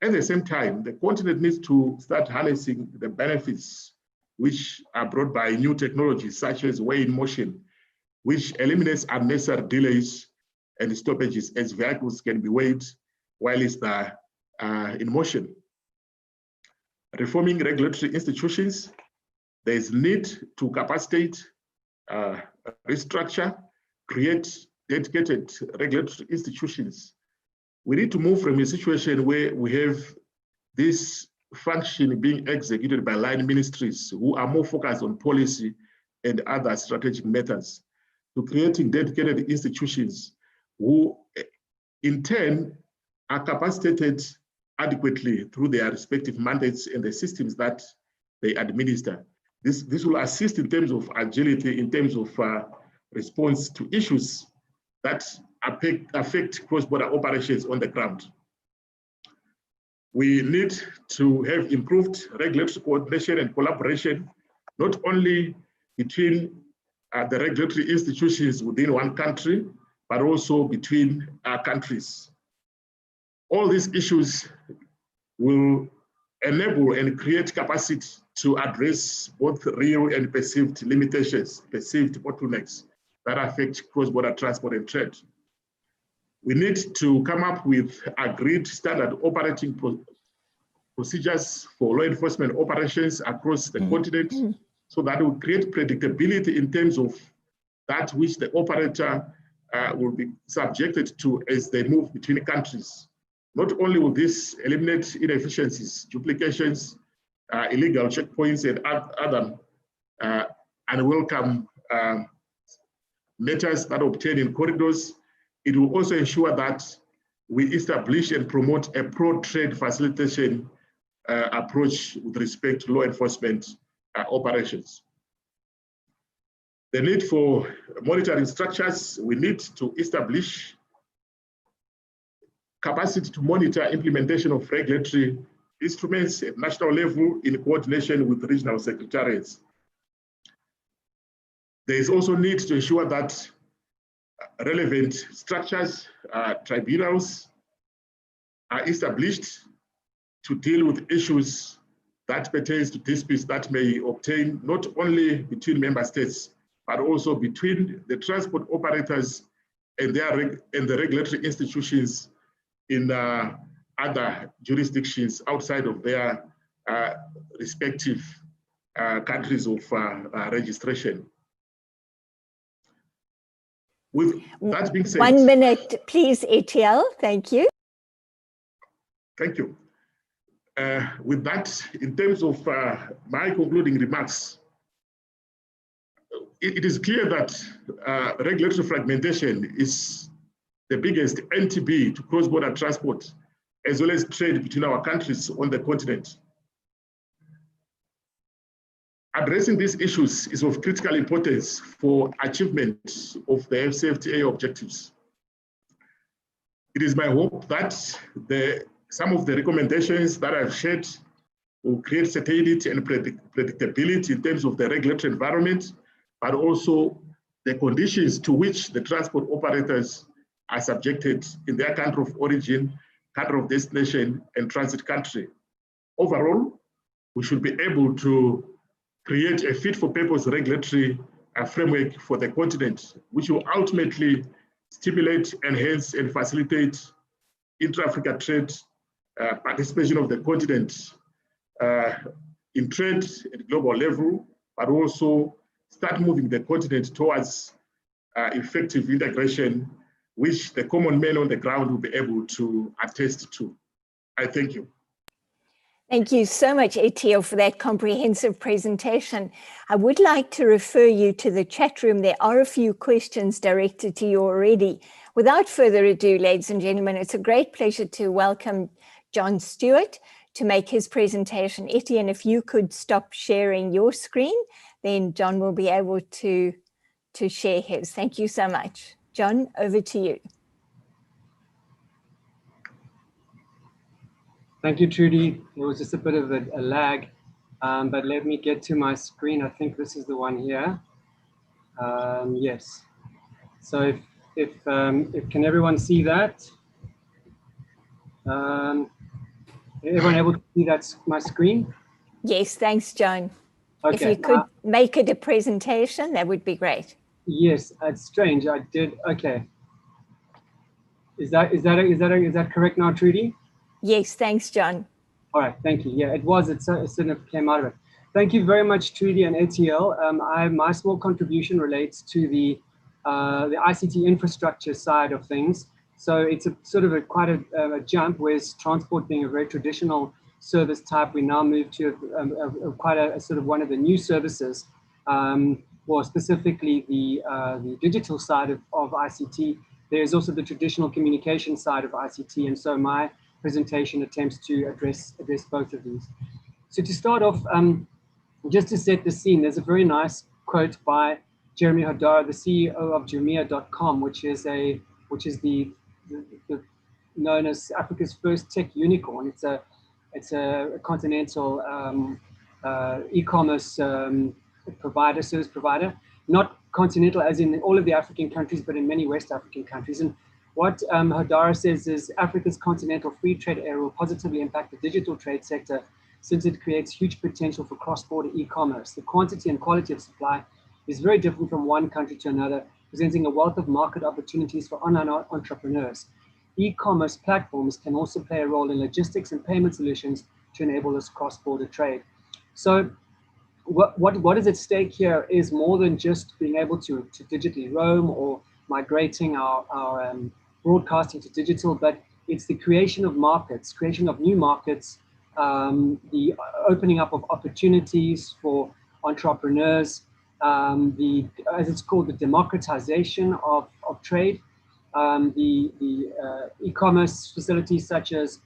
At the same time, the continent needs to start harnessing the benefits which are brought by new technologies, such as weigh-in-motion, which eliminates unnecessary delays and stoppages as vehicles can be weighed while it's in motion. Reforming regulatory institutions, there is need to capacitate, restructure, create dedicated regulatory institutions we need to move from a situation where we have this function being executed by line ministries who are more focused on policy and other strategic matters, to creating dedicated institutions who in turn are capacitated adequately through their respective mandates and the systems that they administer. This will assist in terms of agility, in terms of response to issues that affect cross-border operations on the ground. We need to have improved regulatory coordination and collaboration, not only between the regulatory institutions within one country, but also between countries. All these issues will enable and create capacity to address both real and perceived limitations, perceived bottlenecks that affect cross-border transport and trade. We need to come up with agreed standard operating procedures for law enforcement operations across the continent, so that will create predictability in terms of that which the operator will be subjected to as they move between countries. Not only will this eliminate inefficiencies, duplications, illegal checkpoints, and other unwelcome matters that obtain in corridors, it will also ensure that we establish and promote a pro-trade facilitation approach with respect to law enforcement operations. The need for monitoring structures, we need to establish capacity to monitor implementation of regulatory instruments at national level in coordination with regional secretariats. There is also need to ensure that relevant structures, tribunals are established to deal with issues that pertains to disputes that may obtain not only between member states, but also between the transport operators and the regulatory institutions in other jurisdictions outside of their respective countries of registration. With that being said— 1 minute, please, ATL. Thank you. Thank you. With that, in terms of my concluding remarks, it is clear that regulatory fragmentation is the biggest NTB to cross-border transport, as well as trade between our countries on the continent. Addressing these issues is of critical importance for achievement of the AfCFTA objectives. It is my hope that some of the recommendations that I've shared will create certainty and predictability in terms of the regulatory environment, but also the conditions to which the transport operators are subjected in their country of origin, country of destination, and transit country. Overall, we should be able to create a fit-for-purpose regulatory framework for the continent, which will ultimately stimulate, enhance, and facilitate intra-Africa trade, participation of the continent in trade at global level, but also start moving the continent towards effective integration, which the common man on the ground will be able to attest to. I thank you. Thank you so much, ATL, for that comprehensive presentation. I would like to refer you to the chat room. There are a few questions directed to you already. Without further ado, ladies and gentlemen, it's a great pleasure to welcome John Stewart to make his presentation. Etienne, if you could stop sharing your screen, then John will be able to share his. Thank you so much. John, over to you. Thank you, Trudy. There was just a bit of a lag, but let me get to my screen. I think this is the one here. Yes. So if can everyone see that? Everyone able to see that's my screen? Yes, thanks, John. Okay. If you could make it a presentation, that would be great. Yes, it's strange. I did. Okay. Is that correct now, Trudy? Yes, thanks, John. All right, thank you. Yeah, it was. It sort of came out of it. Thank you very much, Trudy and ATL. My small contribution relates to the ICT infrastructure side of things. So it's a sort of quite a jump, whereas transport being a very traditional service type, we now move to quite a sort of one of the new services, or specifically the digital side of ICT. There's also the traditional communication side of ICT, and so my presentation attempts to address both of these. So to start off, just to set the scene, there's a very nice quote by Jeremy Hodara, the CEO of Jumia.com, which is the known as Africa's first tech unicorn. It's a continental e-commerce service provider, not continental as in all of the African countries, but in many West African countries. And what Hodara says is Africa's continental free trade area will positively impact the digital trade sector, since it creates huge potential for cross-border e-commerce. The quantity and quality of supply is very different from one country to another, presenting a wealth of market opportunities for online entrepreneurs. E-commerce platforms can also play a role in logistics and payment solutions to enable this cross-border trade. So what is at stake here is more than just being able to digitally roam or migrating our broadcasting to digital, but it's the creation of markets, creation of new markets, the opening up of opportunities for entrepreneurs, as it's called, the democratization of trade, the e-commerce facilities such as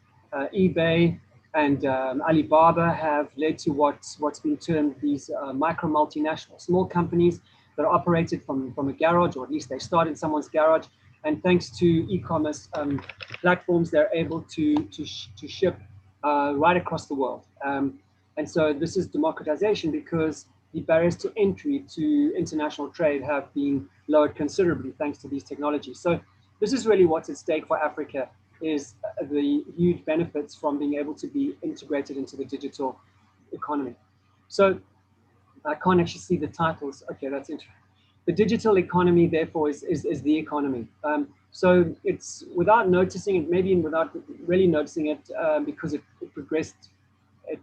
eBay and Alibaba have led to what's been termed these micro multinational small companies that are operated from a garage, or at least they start in someone's garage. And thanks to e-commerce platforms, they're able to ship right across the world. And so this is democratization because the barriers to entry to international trade have been lowered considerably thanks to these technologies. So this is really what's at stake for Africa, is the huge benefits from being able to be integrated into the digital economy. So I can't actually see the titles. Okay, that's interesting. The digital economy, therefore, is the economy. So it's without noticing it, maybe without really noticing it, because it progressed,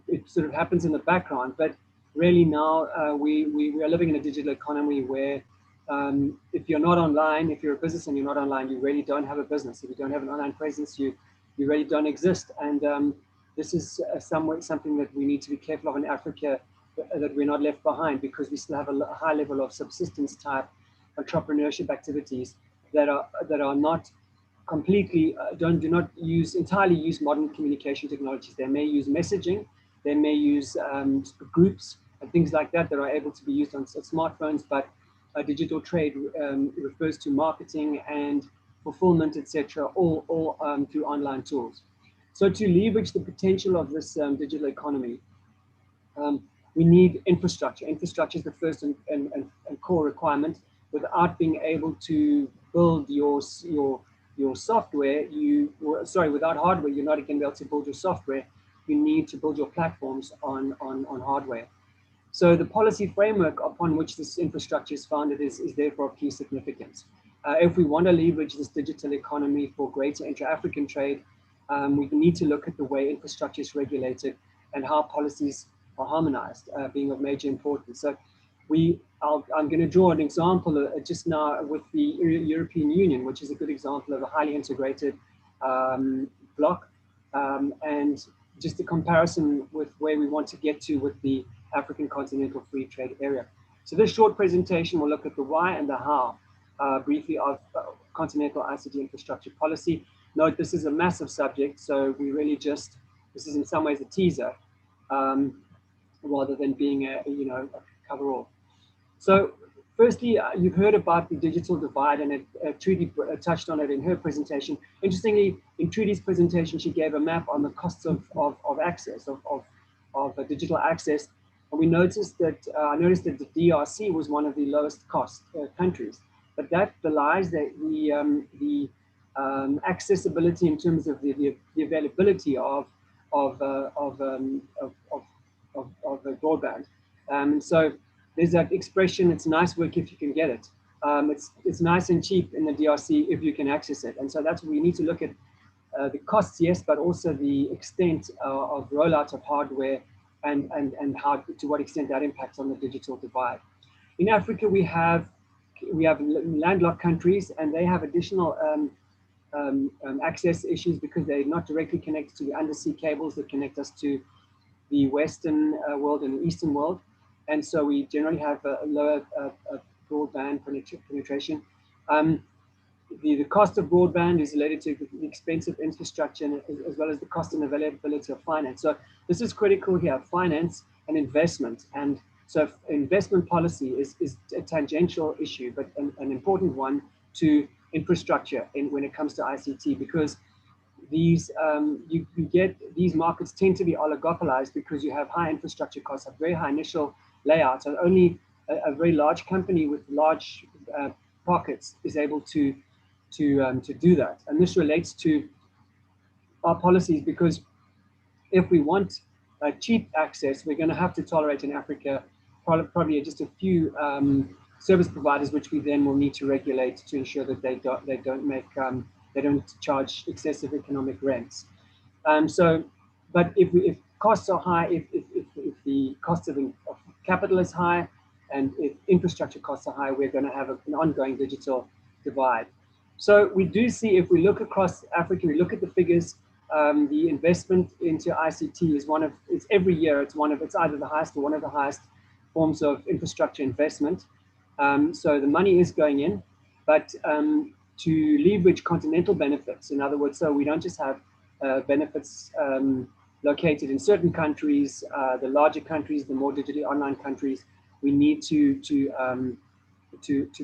it sort of happens in the background. But really now we are living in a digital economy where if you're not online, if you're a business and you're not online, you really don't have a business. If you don't have an online presence, you really don't exist. And this is something that we need to be careful of in Africa, that we're not left behind, because we still have a high level of subsistence type entrepreneurship activities that are not completely do not entirely use modern communication technologies. They may use messaging, they may use groups and things like that are able to be used on smartphones, but digital trade refers to marketing and fulfillment, etc., all through online tools. So to leverage the potential of this digital economy, we need infrastructure. Infrastructure is the first and core requirement. Without being able to build your software, without hardware, you're not going to be able to build your software. You need to build your platforms on hardware. So the policy framework upon which this infrastructure is founded is therefore of key significance. If we want to leverage this digital economy for greater intra-African trade, we need to look at the way infrastructure is regulated and how policies are harmonized, being of major importance. So I'm going to draw an example just now with the European Union, which is a good example of a highly integrated bloc, and just a comparison with where we want to get to with the African Continental Free Trade Area. So this short presentation will look at the why and the how, briefly, of continental ICT infrastructure policy. Note, this is a massive subject, so we really this is in some ways a teaser, rather than being a cover-all. So firstly, you've heard about the digital divide, and Trudy touched on it in her presentation. Interestingly, in Trudy's presentation, she gave a map on the costs of access, of digital access. And we noticed that, I noticed that the DRC was one of the lowest cost countries, but that belies the accessibility in terms of the availability of broadband. So there's that expression, it's nice work if you can get it. It's nice and cheap in the DRC if you can access it. And so that's what we need to look at, the costs, yes, but also the extent of rollout of hardware and how, to what extent that impacts on the digital divide. In Africa, we have landlocked countries, and they have additional access issues because they're not directly connected to the undersea cables that connect us to the Western world and the Eastern world. And so we generally have a lower broadband penetration. The cost of broadband is related to the expensive infrastructure and as well as the cost and availability of finance. So this is critical here, finance and investment. And so investment policy is a tangential issue, but an important one to infrastructure when it comes to ICT, because these you get these markets tend to be oligopolized because you have high infrastructure costs, have very high initial layouts, and only a very large company with large pockets is able to do that. And this relates to our policies, because if we want cheap access, we're going to have to tolerate in Africa probably just a few service providers, which we then will need to regulate to ensure that they don't charge excessive economic rents. But if costs are high, if the cost of capital is high, and if infrastructure costs are high, we're going to have an ongoing digital divide. So we do see, if we look across Africa, we look at the figures, the investment into ICT is it's every year, it's either the highest or one of the highest forms of infrastructure investment. So the money is going in, but to leverage continental benefits, in other words, so we don't just have benefits located in certain countries, the larger countries, the more digitally online countries, we need to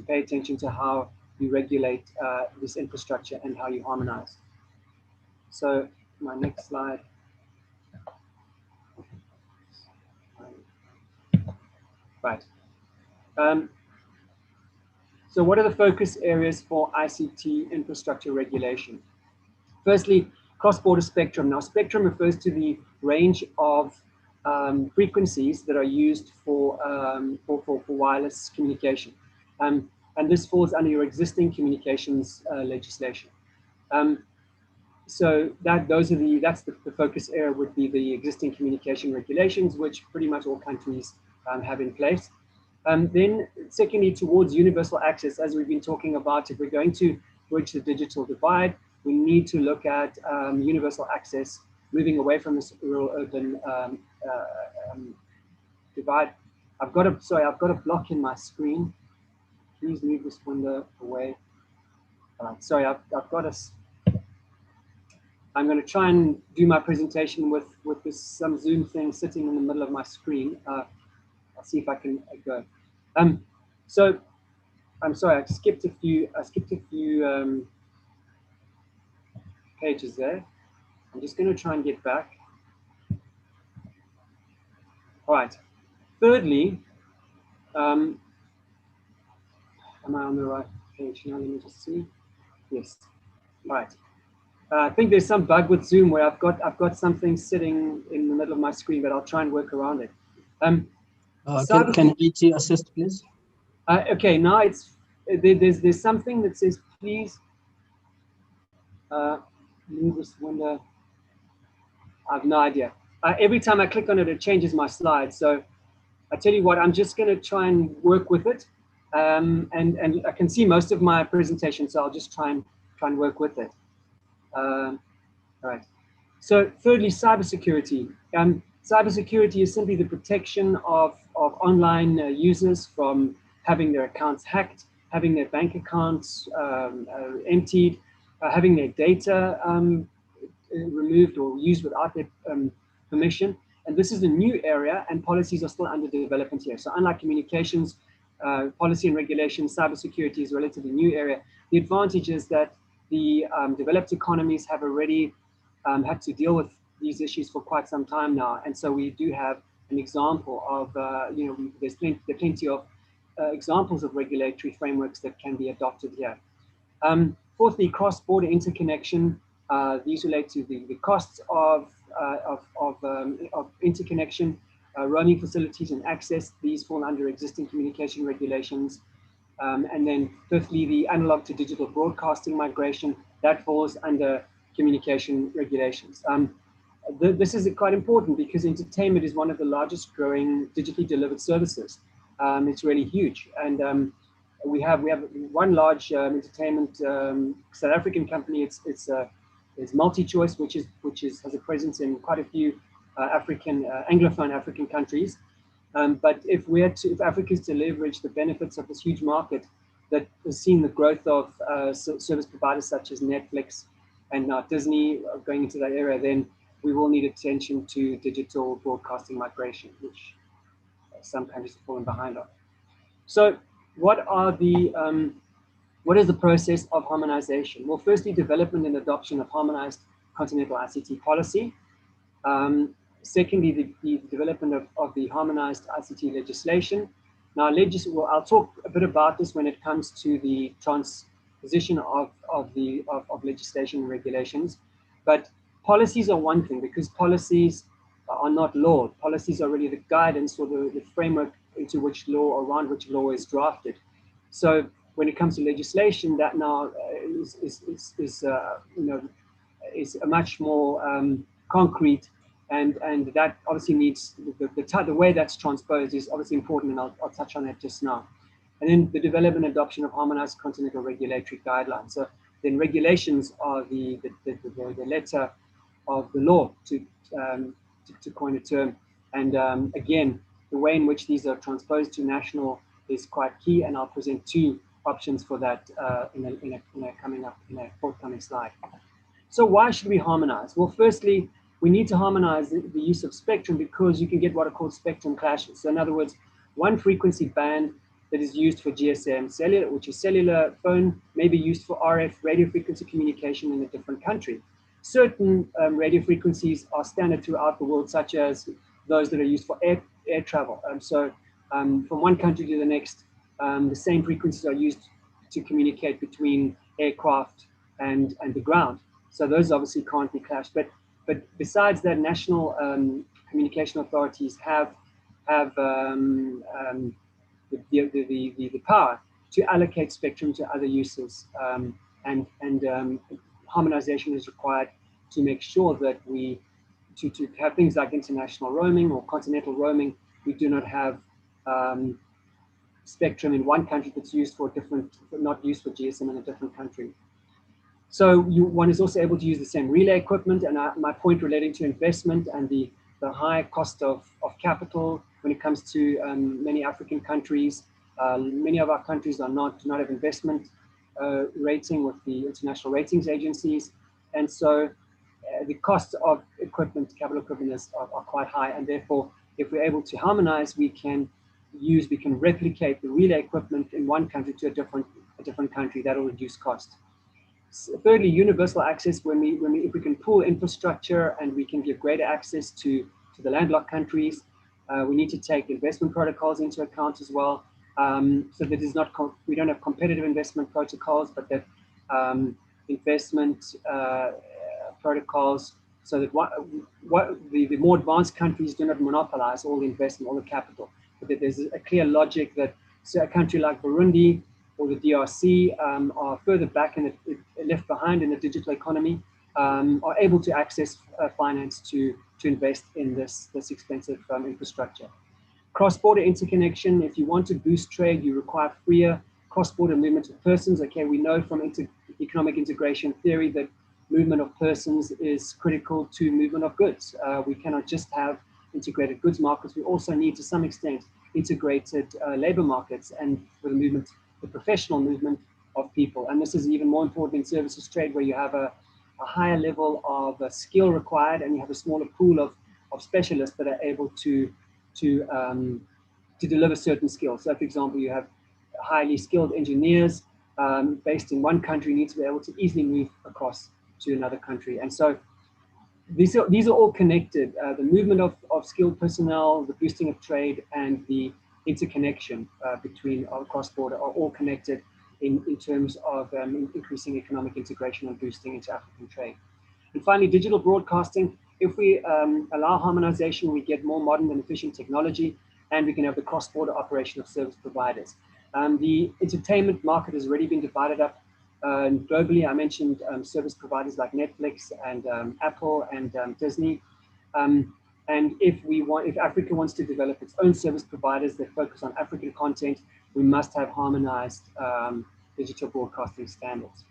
pay attention to how you regulate this infrastructure and how you harmonize. So my next slide. Right. So what are the focus areas for ICT infrastructure regulation? Firstly, cross-border spectrum. Now, spectrum refers to the range of frequencies that are used for wireless communication. And this falls under your existing communications legislation. So that's the focus area would be the existing communication regulations, which pretty much all countries have in place. Then secondly, towards universal access, as we've been talking about, if we're going to bridge the digital divide, we need to look at universal access, moving away from this rural-urban divide. I've got a block in my screen. Please move this window away. Sorry, I've got I'm going to try and do my presentation with some Zoom thing sitting in the middle of my screen. I'll see if I can go. So I'm sorry, I skipped a few pages there. I'm just going to try and get back. All right. Thirdly, am I on the right page now? Let me just see. Yes. All right. I think there's some bug with Zoom where I've got something sitting in the middle of my screen, but I'll try and work around it. Can IT assist, please? Okay, now there's something that says please move this window. I have no idea. Every time I click on it, it changes my slide. So I tell you what, I'm just going to try and work with it, and I can see most of my presentation, so I'll just try and work with it. All right. So thirdly, cybersecurity. Cybersecurity is simply the protection of online users from having their accounts hacked, having their bank accounts emptied, having their data removed or used without their permission. And this is a new area, and policies are still under development here. So unlike communications, policy and regulation, cybersecurity is a relatively new area. The advantage is that the developed economies have already had to deal with these issues for quite some time now. And so we do have an example of, there's plenty of examples of regulatory frameworks that can be adopted here. Fourthly, cross-border interconnection. These relate to the costs of interconnection, roaming facilities and access. These fall under existing communication regulations. And then fifthly, the analog to digital broadcasting migration, that falls under communication regulations. This is quite important because entertainment is one of the largest growing digitally delivered services. It's really huge. And we have one large entertainment South African company. It's MultiChoice, which has a presence in quite a few African Anglophone African countries. But if Africa is to leverage the benefits of this huge market that has seen the growth of service providers such as Netflix and now Disney going into that area, then we will need attention to digital broadcasting migration, which some countries have fallen behind on. So what is the process of harmonization? Well, firstly, development and adoption of harmonized continental ICT policy. Secondly, the development of the harmonized ICT legislation. Now, I'll talk a bit about this when it comes to the transposition of legislation and regulations. But policies are one thing, because policies are not law. Policies are really the guidance or the framework into which law or around which law is drafted. So when it comes to legislation, that now is a much more concrete, and that obviously needs the way that's transposed is obviously important, and I'll touch on that just now. And then the development and adoption of harmonized continental regulatory guidelines. So then regulations are the letter of the law, to coin a term. And again, the way in which these are transposed to national is quite key, and I'll present two options for that in a forthcoming slide. So why should we harmonize? Well, firstly, we need to harmonize the use of spectrum because you can get what are called spectrum clashes. So in other words, one frequency band that is used for GSM cellular, which is cellular phone, may be used for RF radio frequency communication in a different country. Certain radio frequencies are standard throughout the world, such as those that are used for air travel. From one country to the next, the same frequencies are used to communicate between aircraft and the ground. So those obviously can't be clashed. But besides that, national communication authorities have the power to allocate spectrum to other uses, and harmonization is required to make sure that to have things like international roaming or continental roaming, we do not have spectrum in one country that's used for not used for GSM in a different country. So one is also able to use the same relay equipment, and my point relating to investment and the high cost of capital when it comes to many African countries. Many of our countries do not have investment rating with the international ratings agencies, and so the costs of capital equipment are quite high, and therefore, if we're able to harmonize, we can replicate the relay equipment in one country to a different country. That will reduce cost. Thirdly, universal access. If we can pool infrastructure and we can give greater access to the landlocked countries, we need to take investment protocols into account as well. So that we don't have competitive investment protocols, but that investment protocols, so that the more advanced countries do not monopolize all the investment, all the capital, but that there's a clear logic that a country like Burundi or the DRC are further back and left behind in the digital economy, are able to access finance to invest in this expensive infrastructure. Cross-border interconnection. If you want to boost trade, you require freer cross-border movement of persons. Okay, we know from economic integration theory that movement of persons is critical to movement of goods. We cannot just have integrated goods markets. We also need, to some extent, integrated labor markets and the professional movement of people. And this is even more important in services trade, where you have a higher level of skill required, and you have a smaller pool of specialists that are able to deliver certain skills. So, for example, you have highly skilled engineers based in one country need to be able to easily move across to another country. And so these are all connected. The movement of skilled personnel, the boosting of trade, and the interconnection between cross-border are all connected in terms of increasing economic integration and boosting into African trade. And finally, digital broadcasting. If we allow harmonization, we get more modern and efficient technology, and we can have the cross-border operation of service providers. The entertainment market has already been divided up globally. I mentioned service providers like Netflix and Apple and Disney. And if Africa wants to develop its own service providers that focus on African content, we must have harmonized digital broadcasting standards.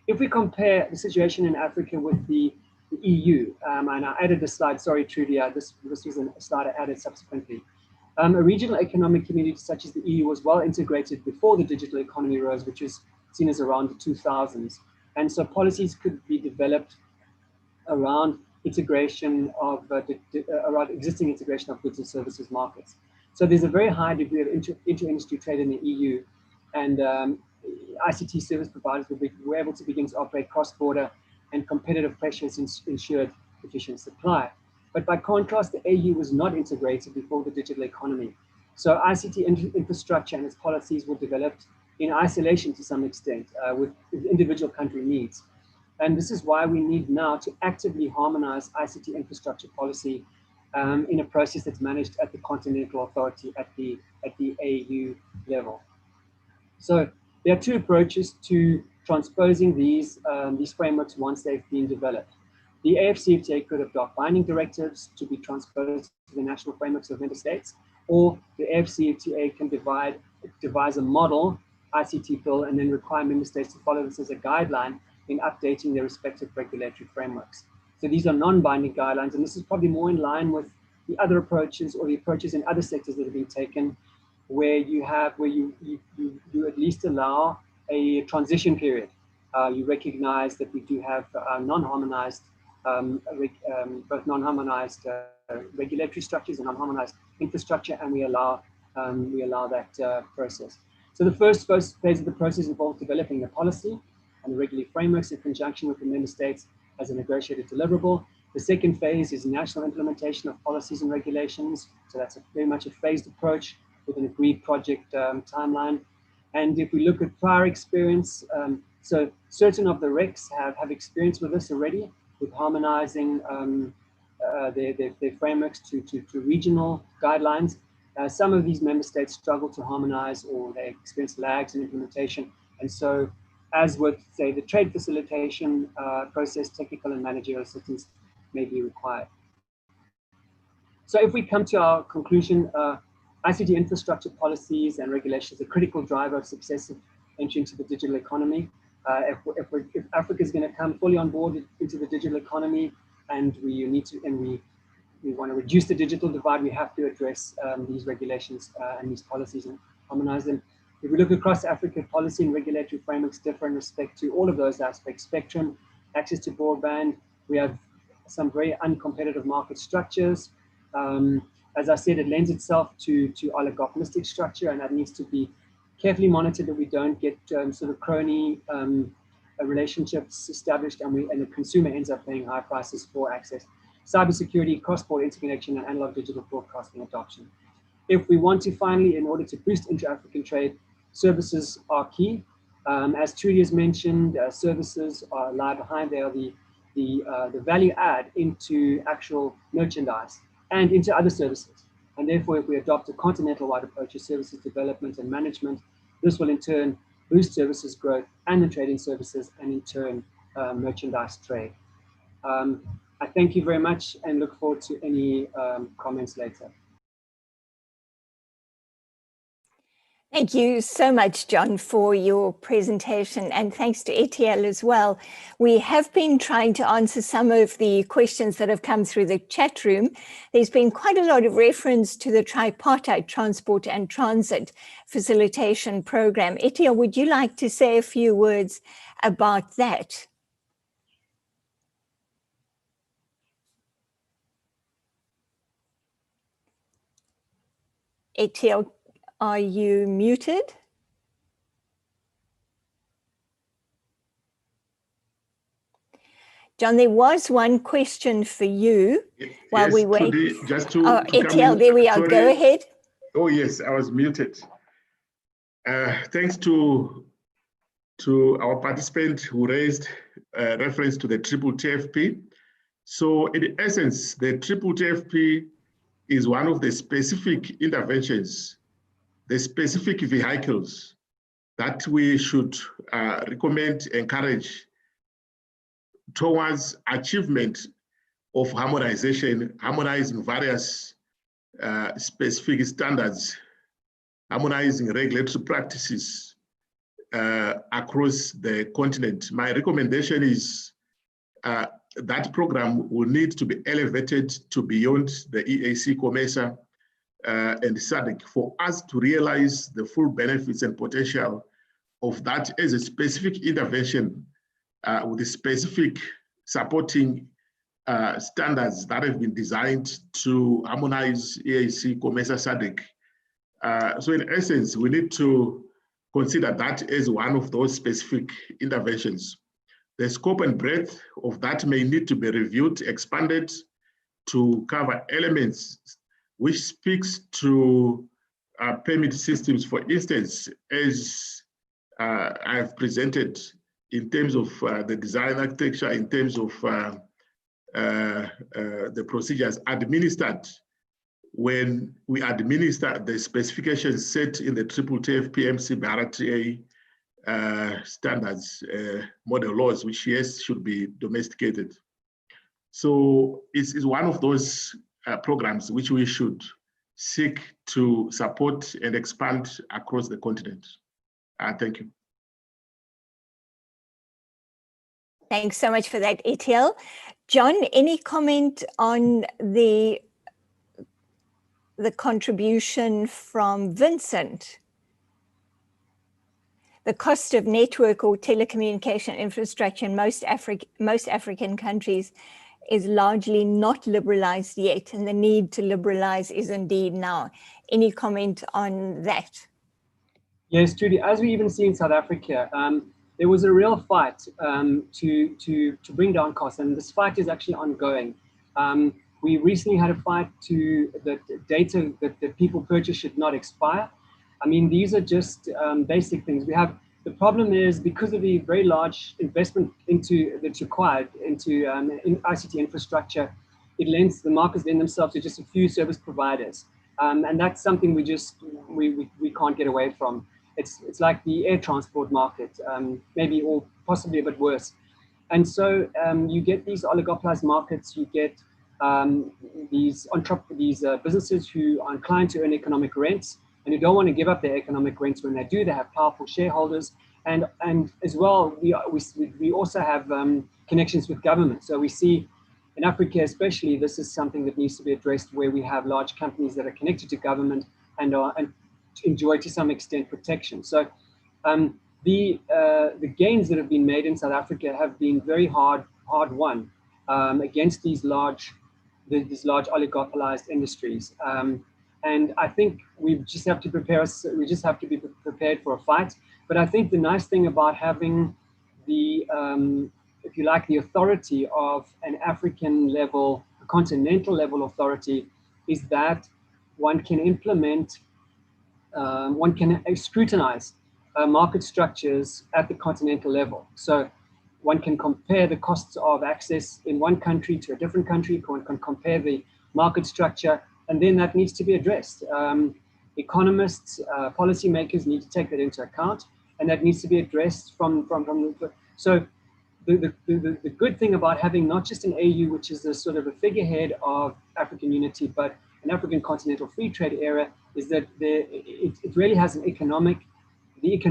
If we compare the situation in Africa with the EU, and I added a slide, sorry Trudy, this was a slide I added subsequently. A regional economic community such as the EU was well integrated before the digital economy rose, which is seen as around the 2000s. And so policies could be developed around integration of, around existing integration of goods and services markets. So there's a very high degree of inter-industry trade in the EU, and ICT service providers were able to begin to operate cross-border, and competitive pressures ensured efficient supply. But by contrast, the AU was not integrated before the digital economy. So ICT infrastructure and its policies were developed in isolation to some extent with individual country needs. And this is why we need now to actively harmonize ICT infrastructure policy in a process that's managed at the Continental Authority at the AU level. So there are two approaches to transposing these frameworks once they've been developed. The AfCFTA could adopt binding directives to be transposed to the national frameworks of member states, or the AfCFTA can devise a model ICT bill and then require member states to follow this as a guideline in updating their respective regulatory frameworks. So these are non-binding guidelines, and this is probably more in line with the other approaches or the approaches in other sectors that have been taken, where you at least allow a transition period. You recognize that we do have non-harmonized, both non-harmonized regulatory structures and non-harmonized infrastructure, and we allow that process. So the first phase of the process involves developing the policy and the regulatory frameworks in conjunction with the member states as a negotiated deliverable. The second phase is national implementation of policies and regulations. So that's very much a phased approach with an agreed project timeline. And if we look at prior experience, so certain of the RECs have experience with this already, with harmonizing their frameworks to regional guidelines. Some of these member states struggle to harmonize, or they experience lags in implementation. And so, as with, say, the trade facilitation process, technical and managerial assistance may be required. So if we come to our conclusion, ICT infrastructure policies and regulations are a critical driver of successive entry into the digital economy. If Africa is going to come fully on board into the digital economy, and we want to reduce the digital divide, we have to address these regulations and these policies and harmonize them. If we look across Africa, policy and regulatory frameworks differ in respect to all of those aspects: spectrum, access to broadband. We have some very uncompetitive market structures. As I said, it lends itself to oligopolistic structure, and that needs to be carefully monitored that we don't get sort of crony relationships established, and the consumer ends up paying high prices for access. Cybersecurity, cross-border interconnection, and analog digital broadcasting adoption. If we want to finally, in order to boost inter-African trade, services are key. As Trudy has mentioned, services lie behind. They are the value add into actual merchandise and into other services. And therefore, if we adopt a continental-wide approach to services development and management, this will in turn boost services growth and the trade in services, and in turn, merchandise trade. I thank you very much and look forward to any comments later. Thank you so much, John, for your presentation, and thanks to Etiel as well. We have been trying to answer some of the questions that have come through the chat room. There's been quite a lot of reference to the tripartite transport and transit facilitation program. Etiel, would you like to say a few words about that? Etiel, are you muted? John, there was one question for you while we wait. Just to Etiel, there we are. Sorry. Go ahead. Oh, yes, I was muted. Thanks to our participant who raised reference to the triple TFP. So in essence, the triple TFP is one of the specific interventions, the specific vehicles that we should recommend, encourage towards achievement of harmonizing various specific standards harmonizing regulatory practices across the continent. My recommendation is that program will need to be elevated to beyond the EAC, COMESA, and SADC for us to realize the full benefits and potential of that as a specific intervention with the specific supporting standards that have been designed to harmonize EAC, COMESA, SADC. So in essence, we need to consider that as one of those specific interventions. The scope and breadth of that may need to be reviewed, expanded to cover elements which speaks to permit systems, for instance, as I have presented in terms of the design architecture, in terms of the procedures administered when we administer the specifications set in the TTF PMC BRTA standards, model laws, which yes, should be domesticated. So it's one of those programs which we should seek to support and expand across the continent. Thank you. Thanks so much for that, Etiel. John, any comment on the contribution from Vincent? The cost of network or telecommunication infrastructure in most African countries is largely not liberalized yet, and the need to liberalize is indeed now. Any comment on that? Yes, Judy, as we even see in South Africa, there was a real fight to bring down costs, and this fight is actually ongoing. We recently had a fight to that data that people purchase should not expire. I mean, these are just basic things. The problem is because of the very large investment that's required into in ICT infrastructure, the markets lend themselves to just a few service providers. And that's something we can't get away from. It's like the air transport market, maybe or possibly a bit worse. And so you get these oligopolized markets, you get these businesses who are inclined to earn economic rents and who don't want to give up their economic rents. When they do, they have powerful shareholders. And as well, we also have connections with government. So we see in Africa especially, this is something that needs to be addressed, where we have large companies that are connected to government and enjoy to some extent protection. So the gains that have been made in South Africa have been very hard won against these large oligopolized industries. And I think we just have to be prepared for a fight. But I think the nice thing about having the, if you like, the authority of an African level, a continental level authority, is that one can implement, one can scrutinize market structures at the continental level. So one can compare the costs of access in one country to a different country, one can compare the market structure, and then that needs to be addressed. Economists, policymakers need to take that into account, and that needs to be addressed so the good thing about having not just an AU, which is a sort of a figurehead of African unity, but an African continental free trade area, is that it really has the economic, if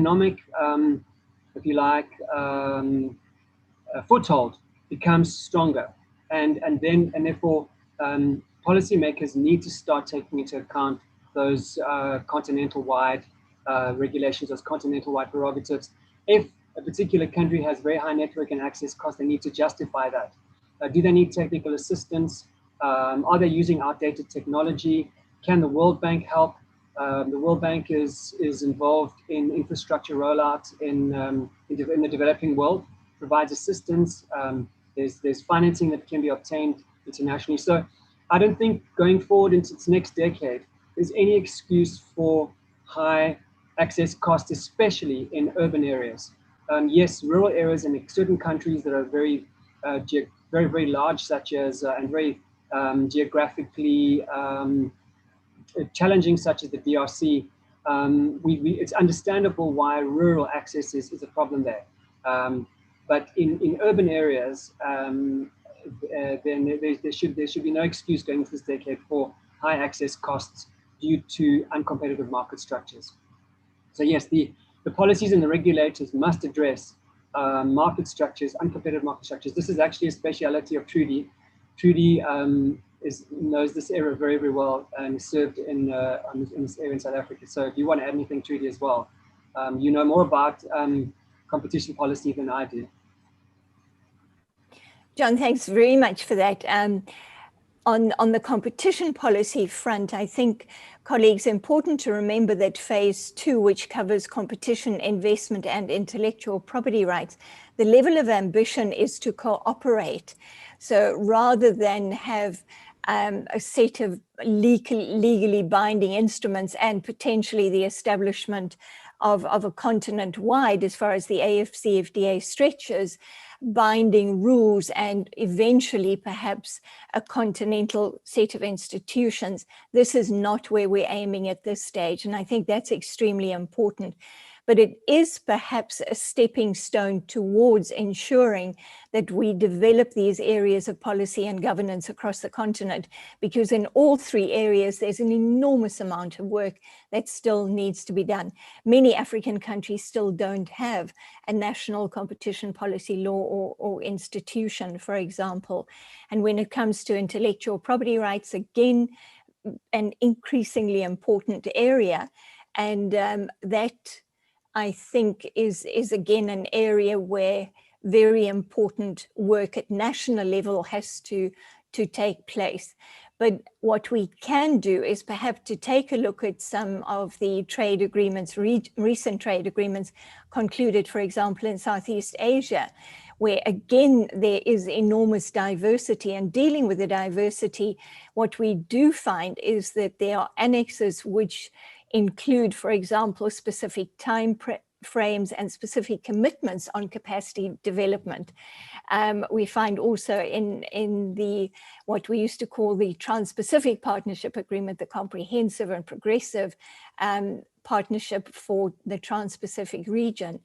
you like, foothold becomes stronger, and therefore policymakers need to start taking into account those continental-wide regulations, those continental-wide prerogatives. If a particular country has very high network and access costs, they need to justify that. Do they need technical assistance? Are they using outdated technology? Can the World Bank help? The World Bank is involved in infrastructure rollout in the developing world, provides assistance. There's financing that can be obtained internationally. So I don't think going forward into its next decade, there's any excuse for high access costs, especially in urban areas. Yes, rural areas in certain countries that are very, very large, such as and very geographically challenging, such as the DRC. It's understandable why rural access is a problem there. But in urban areas, then there should be no excuse going into this decade for high access costs due to uncompetitive market structures. So yes, the policies and the regulators must address market structures, uncompetitive market structures. This is actually a speciality of Trudy. Trudy knows this area very, very well and served in this area in South Africa. So if you want to add anything, Trudy, as well, you know more about competition policy than I do. John, thanks very much for that. On the competition policy front, I think, colleagues, important to remember that phase 2, which covers competition, investment, and intellectual property rights, the level of ambition is to cooperate. So rather than have a set of legally binding instruments and potentially the establishment of a continent-wide, as far as the AfCFTA stretches, binding rules and eventually perhaps a continental set of institutions. This is not where we're aiming at this stage, and I think that's extremely important. But it is perhaps a stepping stone towards ensuring that we develop these areas of policy and governance across the continent, because in all three areas, there's an enormous amount of work that still needs to be done. Many African countries still don't have a national competition policy law or institution, for example. And when it comes to intellectual property rights, again, an increasingly important area. And that, I think, is again an area where very important work at national level has to take place. But what we can do is perhaps to take a look at some of the trade agreements, recent trade agreements concluded, for example, in Southeast Asia, where again, there is enormous diversity. And dealing with the diversity, what we do find is that there are annexes which include, for example, specific time frames and specific commitments on capacity development. We find also in the, what we used to call the Trans-Pacific Partnership Agreement, the comprehensive and progressive partnership for the Trans-Pacific region.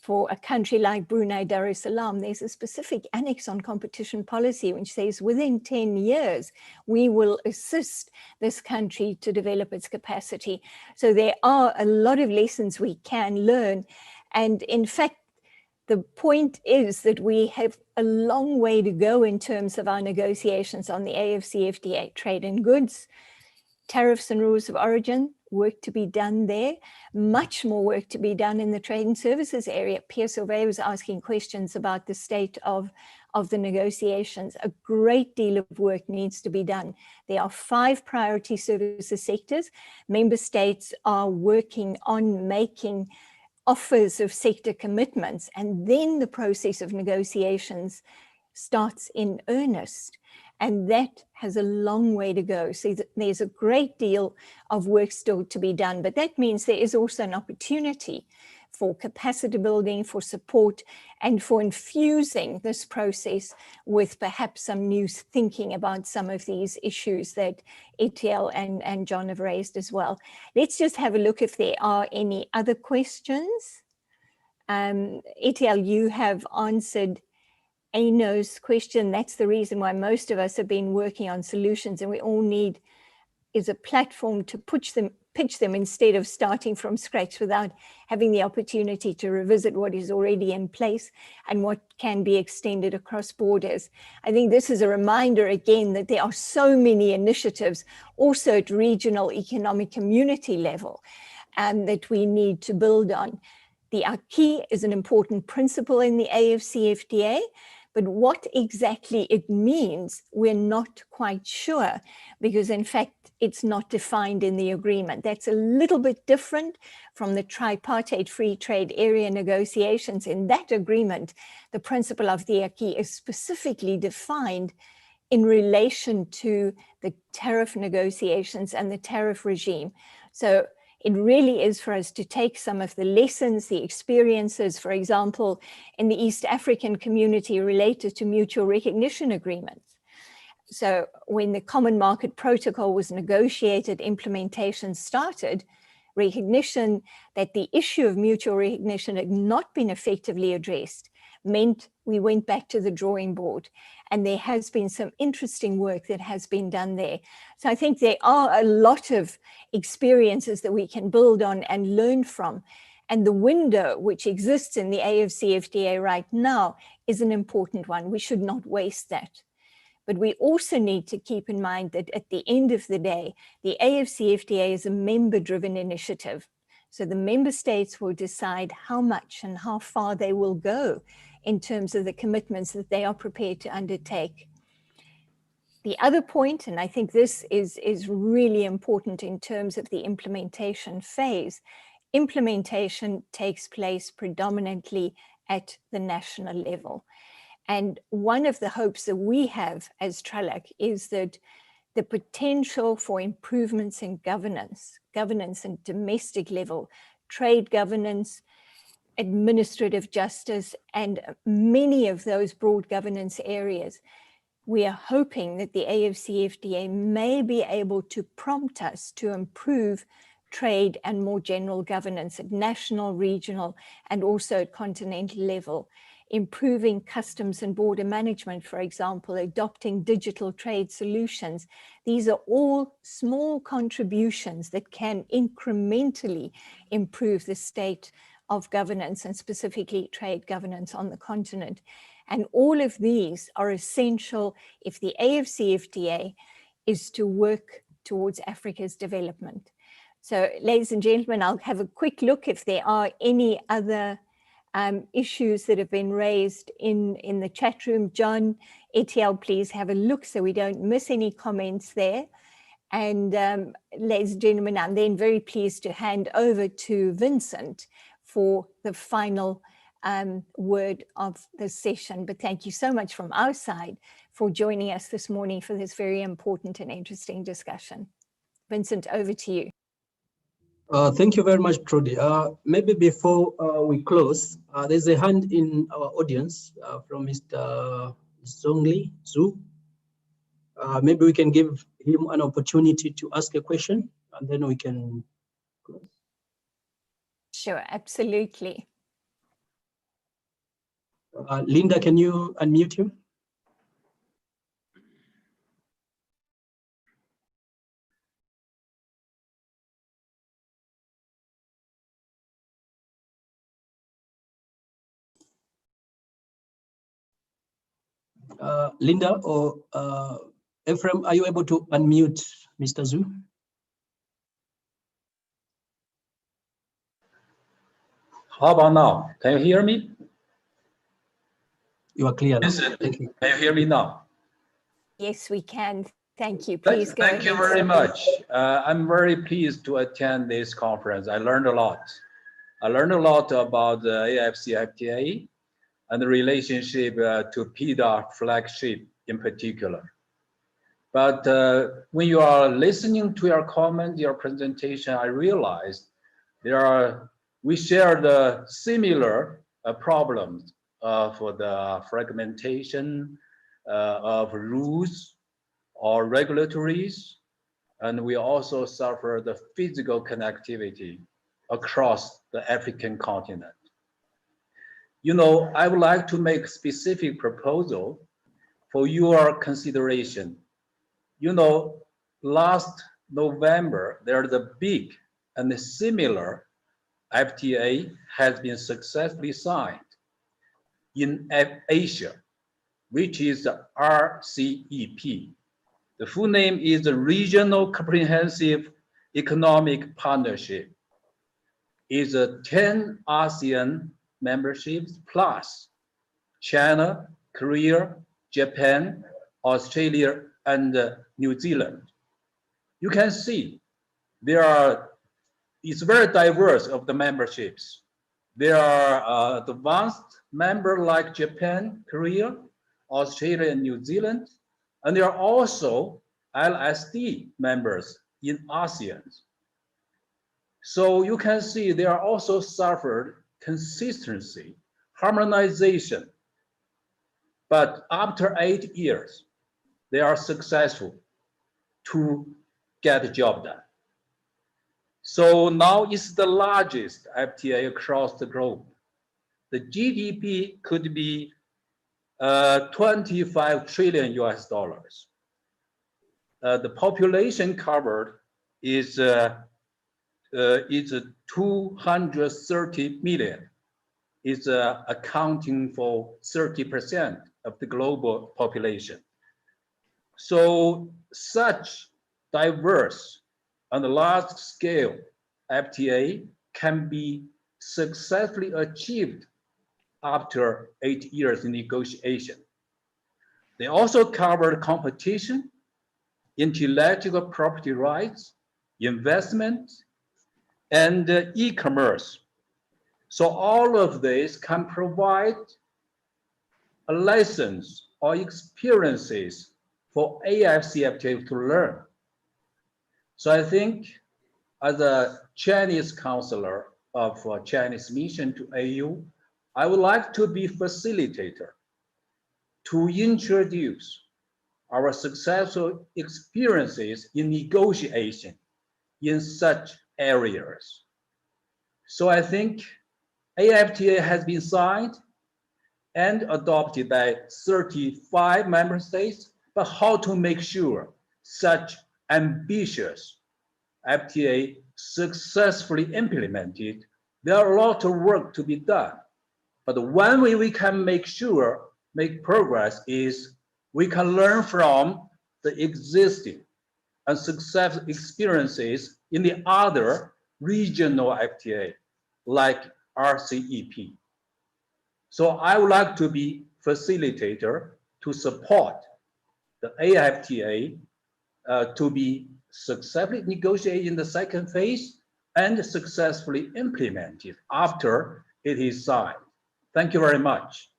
For a country like Brunei Darussalam, there's a specific annex on competition policy which says within 10 years, we will assist this country to develop its capacity. So there are a lot of lessons we can learn. And in fact, the point is that we have a long way to go in terms of our negotiations on the AfCFTA, trade in goods, tariffs and rules of origin, work to be done there, much more work to be done in the trade and services area. Pierre Sauvé was asking questions about the state of the negotiations. A great deal of work needs to be done. There are 5 priority services sectors. Member states are working on making offers of sector commitments, and then the process of negotiations starts in earnest. And that has a long way to go. So there's a great deal of work still to be done, but that means there is also an opportunity for capacity building, for support, and for infusing this process with perhaps some new thinking about some of these issues that Etiel and John have raised as well. Let's just have a look if there are any other questions. Etiel, you have answered Aino's question. That's the reason why most of us have been working on solutions, and we all need is a platform to pitch them instead of starting from scratch without having the opportunity to revisit what is already in place and what can be extended across borders. I think this is a reminder again that there are so many initiatives also at regional economic community level that we need to build on. The acquis is an important principle in the AfCFTA, but what exactly it means, we're not quite sure, because in fact, it's not defined in the agreement. That's a little bit different from the tripartite free trade area negotiations. In that agreement, the principle of the acquis is specifically defined in relation to the tariff negotiations and the tariff regime. So it really is for us to take some of the lessons, the experiences, for example, in the East African community related to mutual recognition agreements. So when the Common Market Protocol was negotiated, implementation started, recognition that the issue of mutual recognition had not been effectively addressed meant we went back to the drawing board, and there has been some interesting work that has been done there. So I think there are a lot of experiences that we can build on and learn from. And the window which exists in the AfCFTA right now is an important one. We should not waste that. But we also need to keep in mind that at the end of the day, the AfCFTA is a member-driven initiative. So the member states will decide how much and how far they will go in terms of the commitments that they are prepared to undertake. The other point, and I think this is really important in terms of the implementation phase, implementation takes place predominantly at the national level. And one of the hopes that we have as TRALAC is that the potential for improvements in governance at domestic level, trade governance, administrative justice, and many of those broad governance areas, we are hoping that the AfCFTA may be able to prompt us to improve trade and more general governance at national, regional, and also at continental level, improving customs and border management, for example, adopting digital trade solutions. These are all small contributions that can incrementally improve the state of governance and specifically trade governance on the continent. And all of these are essential if the AfCFTA is to work towards Africa's development. So, ladies and gentlemen, I'll have a quick look if there are any other issues that have been raised in the chat room. John, Etiel, please have a look so we don't miss any comments there. And ladies and gentlemen, I'm then very pleased to hand over to Vincent for the final word of the session. But thank you so much from our side for joining us this morning for this very important and interesting discussion. Vincent, over to you. Thank you very much, Trudy. Maybe before we close, there's a hand in our audience from Mr. Zongli Zhu. Maybe we can give him an opportunity to ask a question, and then we can close. Sure, absolutely. Linda, can you unmute him? Linda or Ephraim, are you able to unmute Mr. Zhu? How about now? Can you hear me? You are clear now. Thank you. Can you hear me now? Yes, we can. Thank you. Please go ahead. Thank you very much. I'm very pleased to attend this conference. I learned a lot. I learned a lot about the AfCFTA and the relationship to PIDA flagship in particular. But when you are listening to your comment, your presentation, I realized we share the similar problems for the fragmentation of rules or regulatories, and we also suffer the physical connectivity across the African continent. You know, I would like to make a specific proposal for your consideration. You know, last November, there's a big and similar FTA has been successfully signed in Asia, which is the RCEP. The full name is the Regional Comprehensive Economic Partnership. It's 10 ASEAN memberships plus China, Korea, Japan, Australia, and New Zealand. You can see it's very diverse of the memberships. There are advanced members like Japan, Korea, Australia, and New Zealand, and there are also LSD members in ASEAN. So you can see they are also suffered consistency, harmonization, but after 8 years, they are successful to get the job done. So now it's the largest FTA across the globe. The GDP could be 25 trillion US dollars. The population covered is 230 million. Is accounting for 30% of the global population. So such diverse and large scale FTA can be successfully achieved after 8 years in negotiation. They also covered competition, intellectual property rights, investment, and e-commerce. So all of this can provide a lessons or experiences for AfCFTA to learn. So I think as a Chinese counselor of Chinese mission to AU, I would like to be facilitator to introduce our successful experiences in negotiation in such areas. So I think AfTA has been signed and adopted by 35 member states, but how to make sure such ambitious FTA successfully implemented, there are a lot of work to be done. But one way we can make progress is we can learn from the existing and successful experiences in the other regional FTA, like RCEP. So I would like to be facilitator to support the AfTA to be successfully negotiated in the second phase and successfully implemented after it is signed. Thank you very much.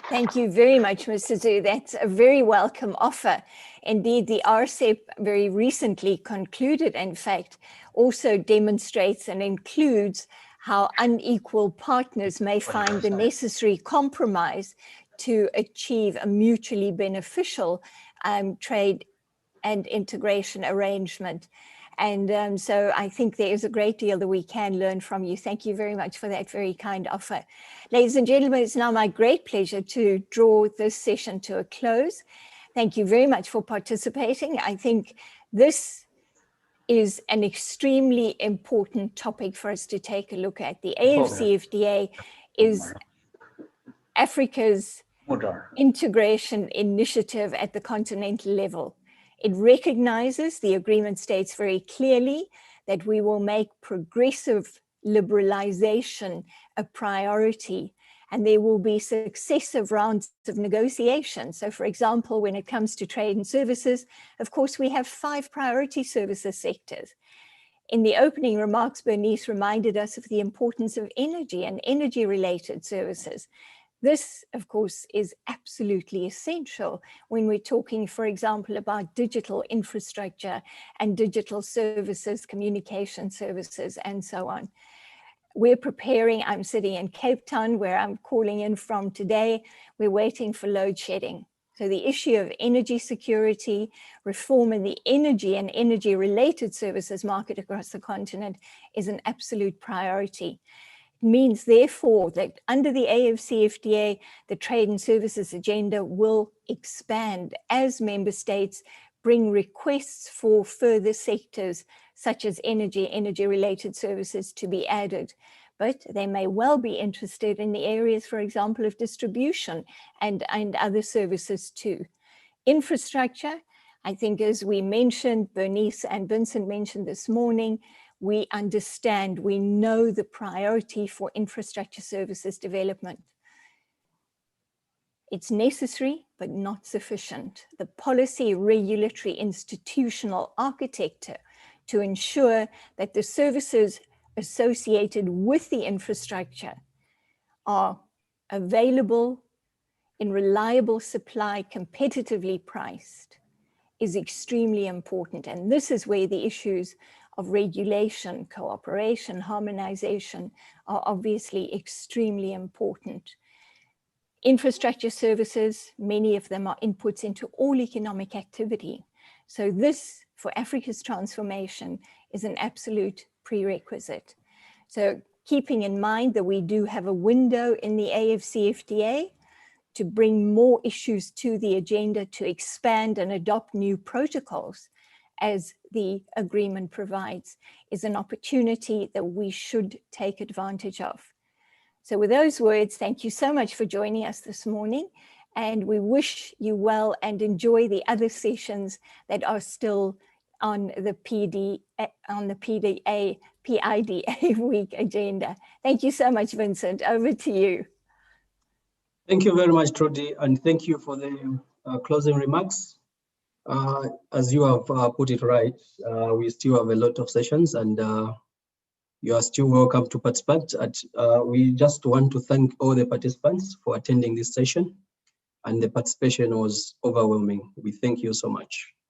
Thank you very much, Mr. Zhu. That's a very welcome offer. Indeed, the RCEP very recently concluded, in fact, also demonstrates and includes how unequal partners may find the necessary compromise to achieve a mutually beneficial trade and integration arrangement. And so I think there is a great deal that we can learn from you. Thank you very much for that very kind offer. Ladies and gentlemen, it's now my great pleasure to draw this session to a close. Thank you very much for participating. I think this is an extremely important topic for us to take a look at. The AfCFTA is Africa's integration initiative at the continental level. It recognizes, the agreement states very clearly, that we will make progressive liberalization a priority, and there will be successive rounds of negotiation. So for example, when it comes to trade and services, of course, we have 5 priority services sectors. In the opening remarks, Bernice reminded us of the importance of energy and energy-related services. This, of course, is absolutely essential when we're talking, for example, about digital infrastructure and digital services, communication services, and so on. We're preparing, I'm sitting in Cape Town, where I'm calling in from today. We're waiting for load shedding. So the issue of energy security, reform in the energy and energy-related services market across the continent is an absolute priority. Means, therefore, that under the AfCFTA, the trade and services agenda will expand as member states bring requests for further sectors such as energy, energy-related services to be added. But they may well be interested in the areas, for example, of distribution and other services too. Infrastructure, I think, as we mentioned, Bernice and Vincent mentioned this morning, we understand, we know the priority for infrastructure services development. It's necessary, but not sufficient. The policy, regulatory, institutional architecture to ensure that the services associated with the infrastructure are available in reliable supply, competitively priced, is extremely important. And this is where the issues of regulation, cooperation, harmonization are obviously extremely important. Infrastructure services, many of them are inputs into all economic activity. So this, for Africa's transformation, is an absolute prerequisite. So keeping in mind that we do have a window in the AfCFTA to bring more issues to the agenda, to expand and adopt new protocols as the agreement provides, is an opportunity that we should take advantage of. So with those words, thank you so much for joining us this morning, and we wish you well and enjoy the other sessions that are still on the PIDA week agenda. Thank you so much, Vincent. Over to you. Thank you very much, Trudy, and thank you for the closing remarks. As you have put it right, we still have a lot of sessions, and you are still welcome to participate. We just want to thank all the participants for attending this session, and the participation was overwhelming. We thank you so much.